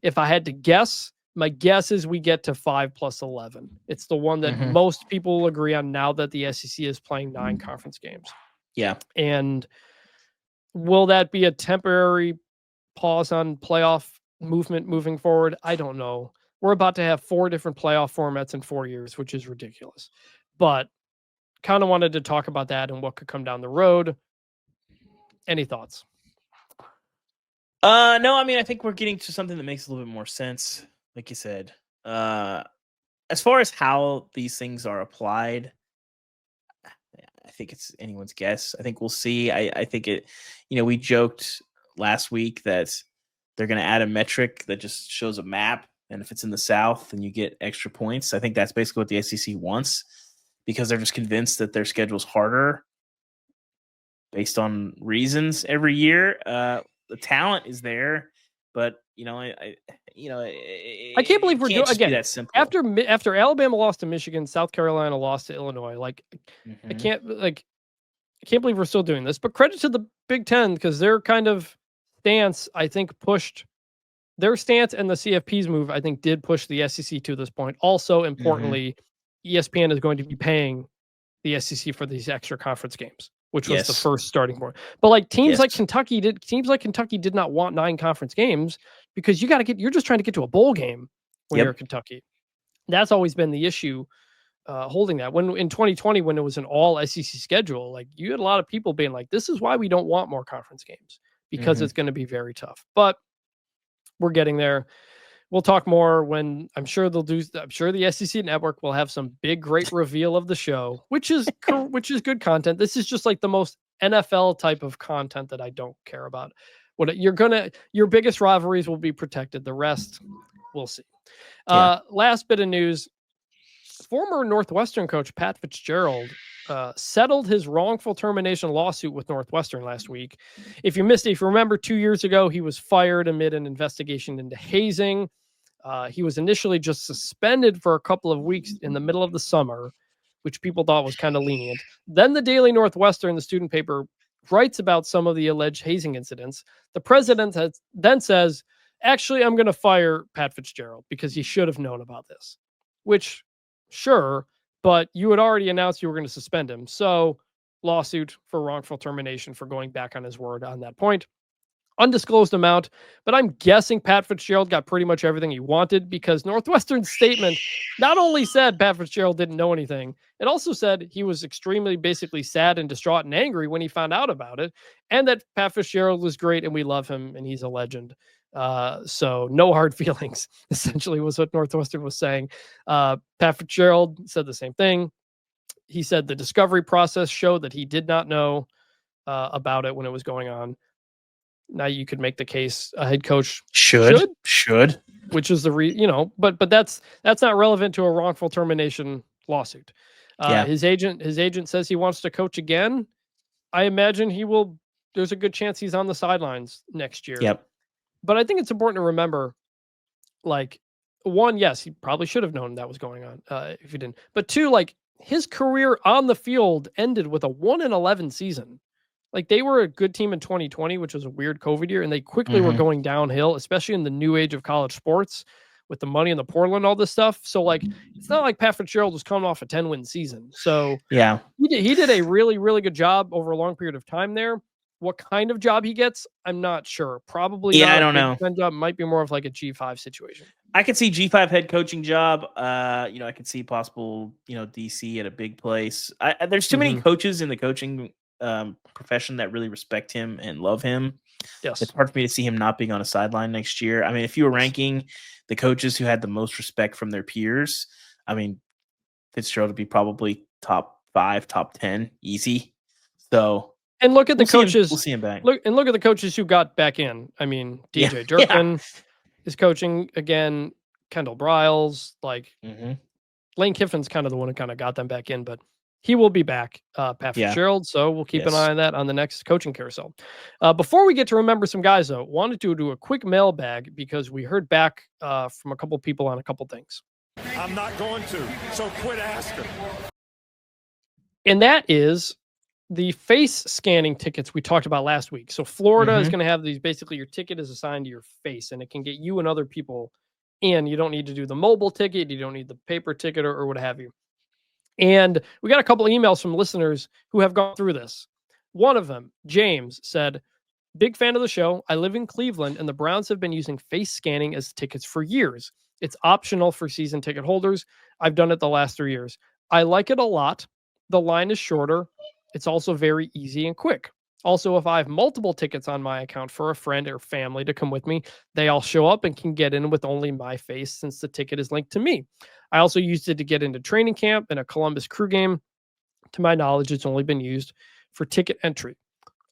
S1: If I had to guess, my guess is we get to 5+11. It's the one that most people will agree on now that the SEC is playing 9 conference games.
S2: Yeah.
S1: And will that be a temporary pause on playoff movement moving forward? I don't know. We're about to have 4 different playoff formats in 4 years, which is ridiculous. But kind of wanted to talk about that and what could come down the road. Any thoughts?
S2: No, I mean, I think we're getting to something that makes a little bit more sense. Like you said, as far as how these things are applied, I think it's anyone's guess. I think we'll see. I think it, we joked last week that they're going to add a metric that just shows a map. And if it's in the South, then you get extra points. I think that's basically what the SEC wants, because they're just convinced that their schedule's harder based on reasons every year. The talent is there, but I
S1: can't believe we're doing again
S2: that simple.
S1: After Alabama lost to Michigan, South Carolina lost to Illinois. I can't believe we're still doing this. But credit to the Big Ten, because their kind of stance, I think, pushed their stance, and the CFP's move, I think, did push the SEC to this point. Also, importantly, ESPN is going to be paying the SEC for these extra conference games, which was the first starting point. But teams like Kentucky did not want 9 conference games, because you're just trying to get to a bowl game when you're Kentucky. That's always been the issue holding that. When in 2020, when it was an all SEC schedule, you had a lot of people being like, this is why we don't want more conference games, because it's going to be very tough. But we're getting there. We'll talk more when I'm sure the SEC network will have some big, great reveal of the show, which is good content. This is just the most NFL type of content that I don't care about. Your biggest rivalries will be protected. The rest, we'll see. Last bit of news. Former Northwestern coach Pat Fitzgerald settled his wrongful termination lawsuit with Northwestern last week. If you missed it, if you remember, 2 years ago, he was fired amid an investigation into hazing. He was initially just suspended for a couple of weeks in the middle of the summer, which people thought was kind of lenient. Then the Daily Northwestern, the student paper, writes about some of the alleged hazing incidents. The president then says, actually, I'm going to fire Pat Fitzgerald because he should have known about this, which, sure, but you had already announced you were going to suspend him. So lawsuit for wrongful termination for going back on his word on that point. Undisclosed amount, but I'm guessing Pat Fitzgerald got pretty much everything he wanted, because Northwestern's statement not only said Pat Fitzgerald didn't know anything, it also said he was extremely basically sad and distraught and angry when he found out about it, and that Pat Fitzgerald was great and we love him and he's a legend. So no hard feelings, essentially, was what Northwestern was saying. Pat Fitzgerald said the same thing. He said the discovery process showed that he did not know about it when it was going on. Now you could make the case a head coach should, which is but that's not relevant to a wrongful termination lawsuit. His agent says he wants to coach again. I imagine he will. There's a good chance he's on the sidelines next year.
S2: Yep.
S1: But I think it's important to remember, like, one, yes, he probably should have known that was going on if he didn't. But two, like, his career on the field ended with a 1-11 season. Like, they were a good team in 2020, which was a weird COVID year, and they quickly were going downhill, especially in the new age of college sports with the money in the portal and all this stuff. So, like, it's not like Pat Fitzgerald was coming off a 10-win season. So,
S2: yeah,
S1: he did a really, really good job over a long period of time there. What kind of job he gets, I'm not sure. Probably not.
S2: I don't know.
S1: Job might be more of like a G5 situation.
S2: I could see G5 head coaching job. I could see possible, DC at a big place. There's too many coaches in the coaching profession that really respect him and love him.
S1: Yes.
S2: It's hard for me to see him not being on a sideline next year. I mean, if you were ranking the coaches who had the most respect from their peers, I mean, Fitzgerald would be probably top 5, top 10, easy. So.
S1: And look at the coaches.
S2: We'll see him back.
S1: Look at the coaches who got back in. I mean, DJ Durkin is coaching again. Kendall Briles, Lane Kiffin's kind of the one who kind of got them back in, but he will be back. Pat Fitzgerald. So we'll keep an eye on that on the next coaching carousel. Before we get to remember some guys, though, wanted to do a quick mailbag because we heard back from a couple people on a couple things.
S3: I'm not going to. So quit asking.
S1: And that is the face scanning tickets we talked about last week. So Florida is going to have these, basically your ticket is assigned to your face and it can get you and other people in. You don't need to do the mobile ticket. You don't need the paper ticket or what have you. And we got a couple of emails from listeners who have gone through this. One of them, James, said, big fan of the show. I live in Cleveland and the Browns have been using face scanning as tickets for years. It's optional for season ticket holders. I've done it the last 3 years. I like it a lot. The line is shorter. It's also very easy and quick. Also, if I have multiple tickets on my account for a friend or family to come with me, they all show up and can get in with only my face since the ticket is linked to me. I also used it to get into training camp and a Columbus Crew game. To my knowledge, it's only been used for ticket entry.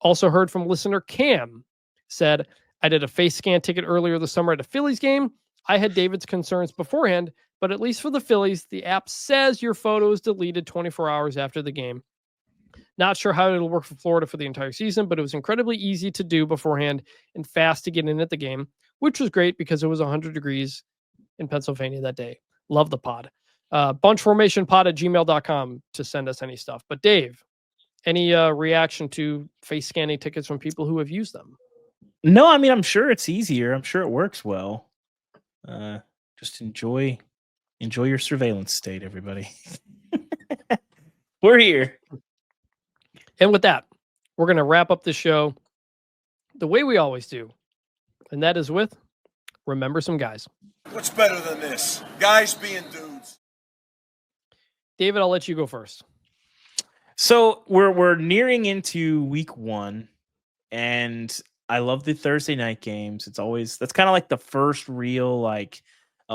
S1: Also heard from listener Cam, said, I did a face scan ticket earlier this summer at a Phillies game. I had David's concerns beforehand, but at least for the Phillies, the app says your photo is deleted 24 hours after the game. Not sure how it'll work for Florida for the entire season, but it was incredibly easy to do beforehand and fast to get in at the game, which was great because it was 100 degrees in Pennsylvania that day. Love the pod. Bunchformationpod@gmail.com to send us any stuff. But Dave, any reaction to face scanning tickets from people who have used them?
S2: No, I mean, I'm sure it's easier. I'm sure it works well. Just enjoy your surveillance state, everybody. We're here.
S1: And with that, we're going to wrap up the show the way we always do. And that is with Remember Some Guys.
S4: What's better than this? Guys being dudes.
S1: David, I'll let you go first.
S2: So we're nearing into week 1, and I love the Thursday night games. That's kind of like the first real,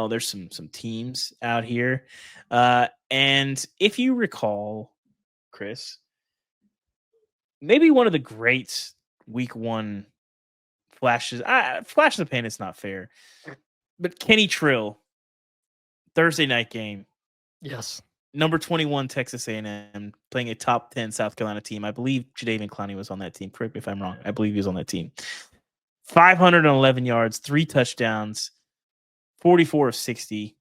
S2: there's some teams out here. And if you recall, Chris, maybe one of the great week 1 flashes. Flash in the pan is not fair, but Kenny Trill, Thursday night game.
S1: Yes.
S2: Number 21 Texas A&M playing a top 10 South Carolina team. I believe Jadeveon Clowney was on that team. Correct me if I'm wrong. I believe he was on that team. 511 yards, 3 touchdowns, 44 of 60.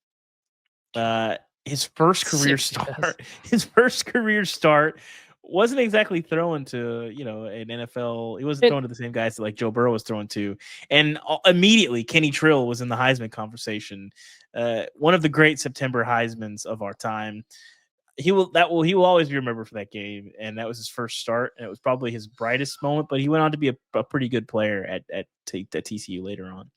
S2: His first career start. His first career start wasn't exactly throwing to, an NFL. He wasn't throwing to the same guys that like Joe Burrow was throwing to. And immediately Kenny Trill was in the Heisman conversation. One of the great September Heismans of our time. He will always be remembered for that game. And that was his first start. And it was probably his brightest moment, but he went on to be a pretty good player at TCU later on.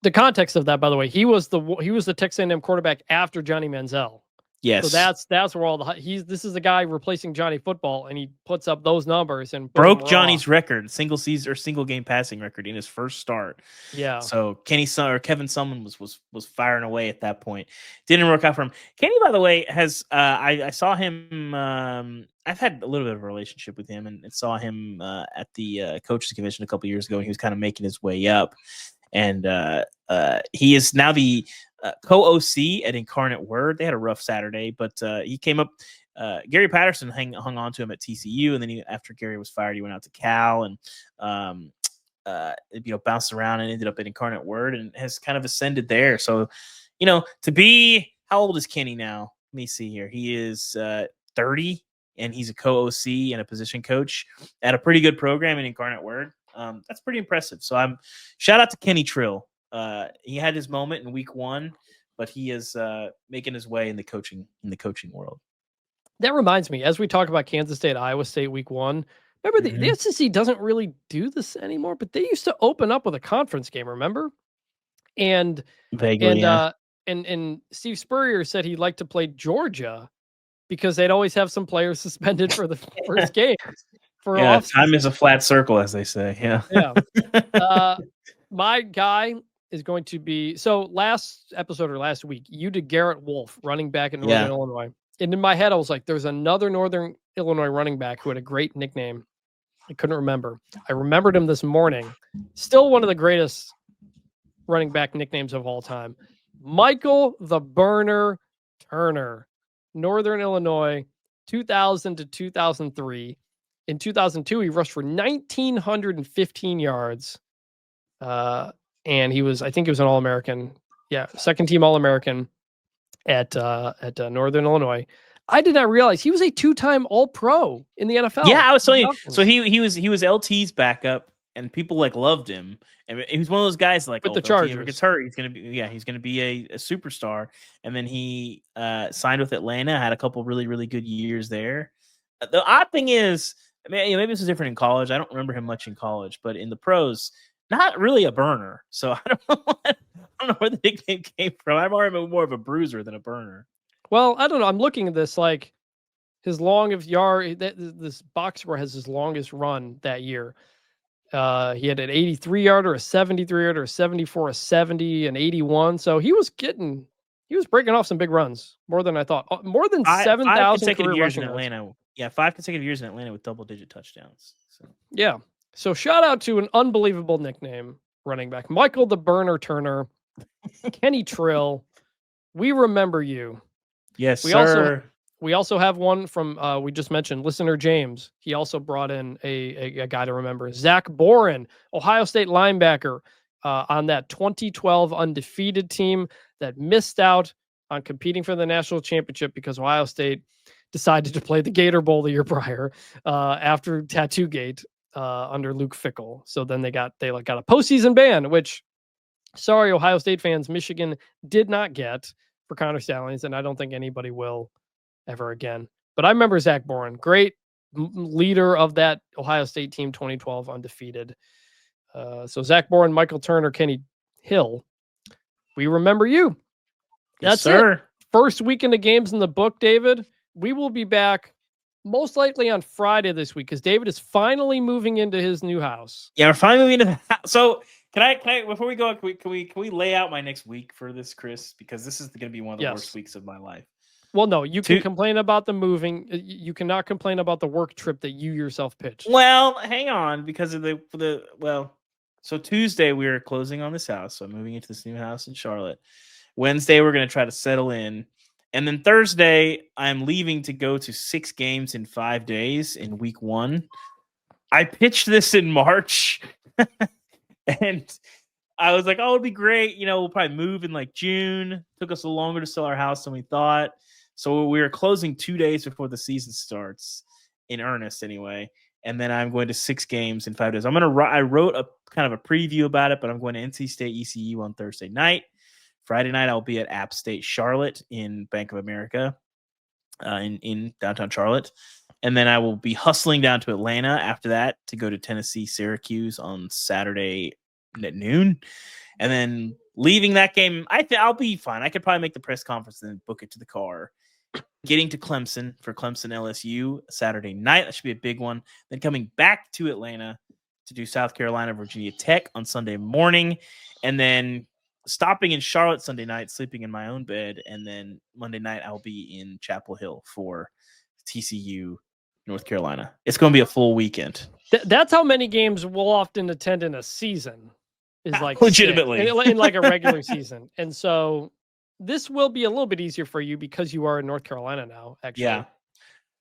S2: The
S1: context of that, by the way, he was the Texas A&M quarterback after Johnny Manziel.
S2: Yes.
S1: So that's where all this is a guy replacing Johnny Football, and he puts up those numbers and
S2: broke Johnny's record, single season or single game passing record in his first start.
S1: Yeah.
S2: So Kevin Sumlin was firing away at that point. Didn't work out for him. Kenny, by the way, has I saw him. I've had a little bit of a relationship with him, and saw him at the coaches convention a couple years ago, and he was kind of making his way up. And he is now the co-OC at Incarnate Word. They had a rough Saturday, but he came up. Gary Patterson hung on to him at TCU, and then after Gary was fired, he went out to Cal and bounced around and ended up at Incarnate Word and has kind of ascended there. So, to be, how old is Kenny now? Let me see here. He is 30, and he's a co-OC and a position coach at a pretty good program in Incarnate Word. That's pretty impressive. So shout out to Kenny Trill. He had his moment in week 1, but he is making his way in the coaching world.
S1: That reminds me, as we talk about Kansas State, Iowa State week 1, remember the SEC doesn't really do this anymore, but they used to open up with a conference game, remember? And
S2: vaguely,
S1: and Steve Spurrier said he'd like to play Georgia because they'd always have some players suspended for the first game.
S2: Time is a flat circle, as they say.
S1: Yeah. My guy is going to be, so last episode or last week, you did Garrett Wolf, running back in Northern Illinois. And in my head, I was like, there's another Northern Illinois running back who had a great nickname. I couldn't remember. I remembered him this morning. Still one of the greatest running back nicknames of all time. Michael the Burner Turner, Northern Illinois, 2000 to 2003. In 2002, he rushed for 1,915 yards. And I think he was an All-American. Yeah, second team All-American at Northern Illinois. I did not realize he was a 2-time All-Pro in the NFL.
S2: Yeah, I was telling you. So he was LT's backup, and people loved him. And he was one of those guys with
S1: the Chargers.
S2: If he ever gets hurt, he's gonna be a superstar. And then he signed with Atlanta, had a couple really, really good years there. The odd thing is, maybe this is different in college. I don't remember him much in college, but in the pros, not really a burner. So I don't know where the nickname came from. I'm already more of a bruiser than a burner.
S1: Well, I don't know. I'm looking at this his longest yard. This box score has his longest run that year. He had an 83-yarder, a 73-yarder, a 74, a 70, an 81. So he was breaking off some big runs, more than I thought. More than 7,000
S2: consecutive years in Atlanta. Yeah, 5 consecutive years in Atlanta with double-digit touchdowns. So.
S1: Yeah. So shout out to an unbelievable nickname running back, Michael the Burner Turner, Kenny Trill. We remember you.
S2: Yes, sir.
S1: We also have one from we just mentioned listener James. He also brought in a guy to remember, Zach Boren, Ohio State linebacker, on that 2012 undefeated team that missed out on competing for the national championship because Ohio State decided to play the Gator Bowl the year prior after Tattoo Gate under Luke Fickell. So then they got a postseason ban, which, sorry, Ohio State fans, Michigan did not get for Connor Stalions, and I don't think anybody will ever again. But I remember Zach Boren, great leader of that Ohio State team, 2012 undefeated. So Zach Boren, Michael Turner, Kenny Hill, we remember you. That's it. First weekend of games in the book, David. We will be back most likely on Friday this week because David is finally moving into his new house.
S2: Yeah, we're finally moving into the house. So can I before we go, can we lay out my next week for this, Chris? Because this is going to be one of the worst weeks of my life.
S1: Well, no, you can complain about the moving. You cannot complain about the work trip that you yourself pitched.
S2: Well, hang on, because of so Tuesday we were closing on this house. So I'm moving into this new house in Charlotte. Wednesday we're going to try to settle in. And then Thursday, I'm leaving to go to 6 games in 5 days in week 1. I pitched this in March, and I was like, oh, it'd be great. We'll probably move in June. Took us a little longer to sell our house than we thought. So we were closing 2 days before the season starts, in earnest anyway. And then I'm going to 6 games in 5 days. I wrote a kind of a preview about it, but I'm going to NC State ECU on Thursday night. Friday night, I'll be at App State Charlotte in Bank of America in downtown Charlotte. And then I will be hustling down to Atlanta after that to go to Tennessee Syracuse on Saturday at noon. And then leaving that game, I'll be fine. I could probably make the press conference and then book it to the car getting to Clemson for Clemson LSU Saturday night. That should be a big one. Then coming back to Atlanta to do South Carolina, Virginia Tech on Sunday morning. And then stopping in Charlotte Sunday night, sleeping in my own bed. And then Monday night, I'll be in Chapel Hill for TCU, North Carolina. It's going to be a full weekend.
S1: That's how many games we'll often attend in a season. Is like
S2: legitimately
S1: in like a regular season. And so this will be a little bit easier for you because you are in North Carolina now, actually.
S2: Yeah.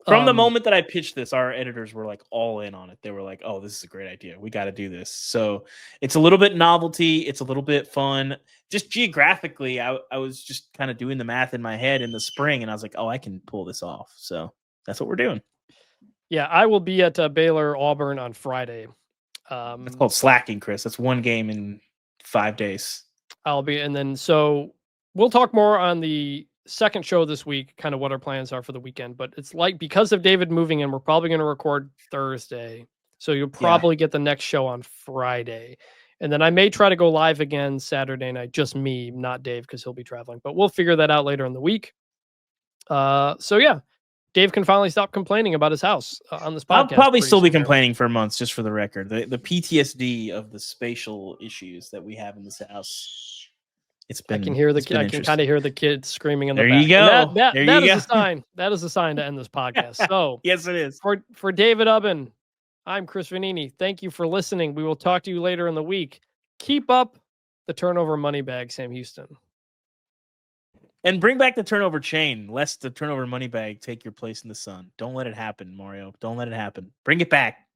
S2: From the moment that I pitched this, our editors were like all in on it. They were like, oh, this is a great idea. We got to do this. So it's a little bit novelty. It's a little bit fun. Just geographically, I was just kind of doing the math in my head in the spring, and I was like, oh, I can pull this off. So that's what we're doing.
S1: Yeah, I will be at Baylor Auburn on Friday.
S2: It's called slacking, Chris. That's one game in 5 days.
S1: I'll be, and then so we'll talk more on the second show this week, kind of what our plans are for the weekend. But it's like because of David moving in, we're probably going to record Thursday. So you'll probably get the next show on Friday. And then I may try to go live again Saturday night, just me, not Dave, because he'll be traveling. But we'll figure that out later in the week. So yeah, Dave can finally stop complaining about his house on this podcast.
S2: I'll probably still be complaining for months, just for the record. The PTSD of the spatial issues that we have in this house. It's been.
S1: I can hear the kid. I can kind of hear the kids screaming in the
S2: back.
S1: There
S2: you go.
S1: That is a sign. That is a sign to end this podcast. So
S2: yes, it is.
S1: For David Ubben, I'm Chris Vannini. Thank you for listening. We will talk to you later in the week. Keep up the turnover money bag, Sam Houston.
S2: And bring back the turnover chain, lest the turnover money bag take your place in the sun. Don't let it happen, Mario. Don't let it happen. Bring it back.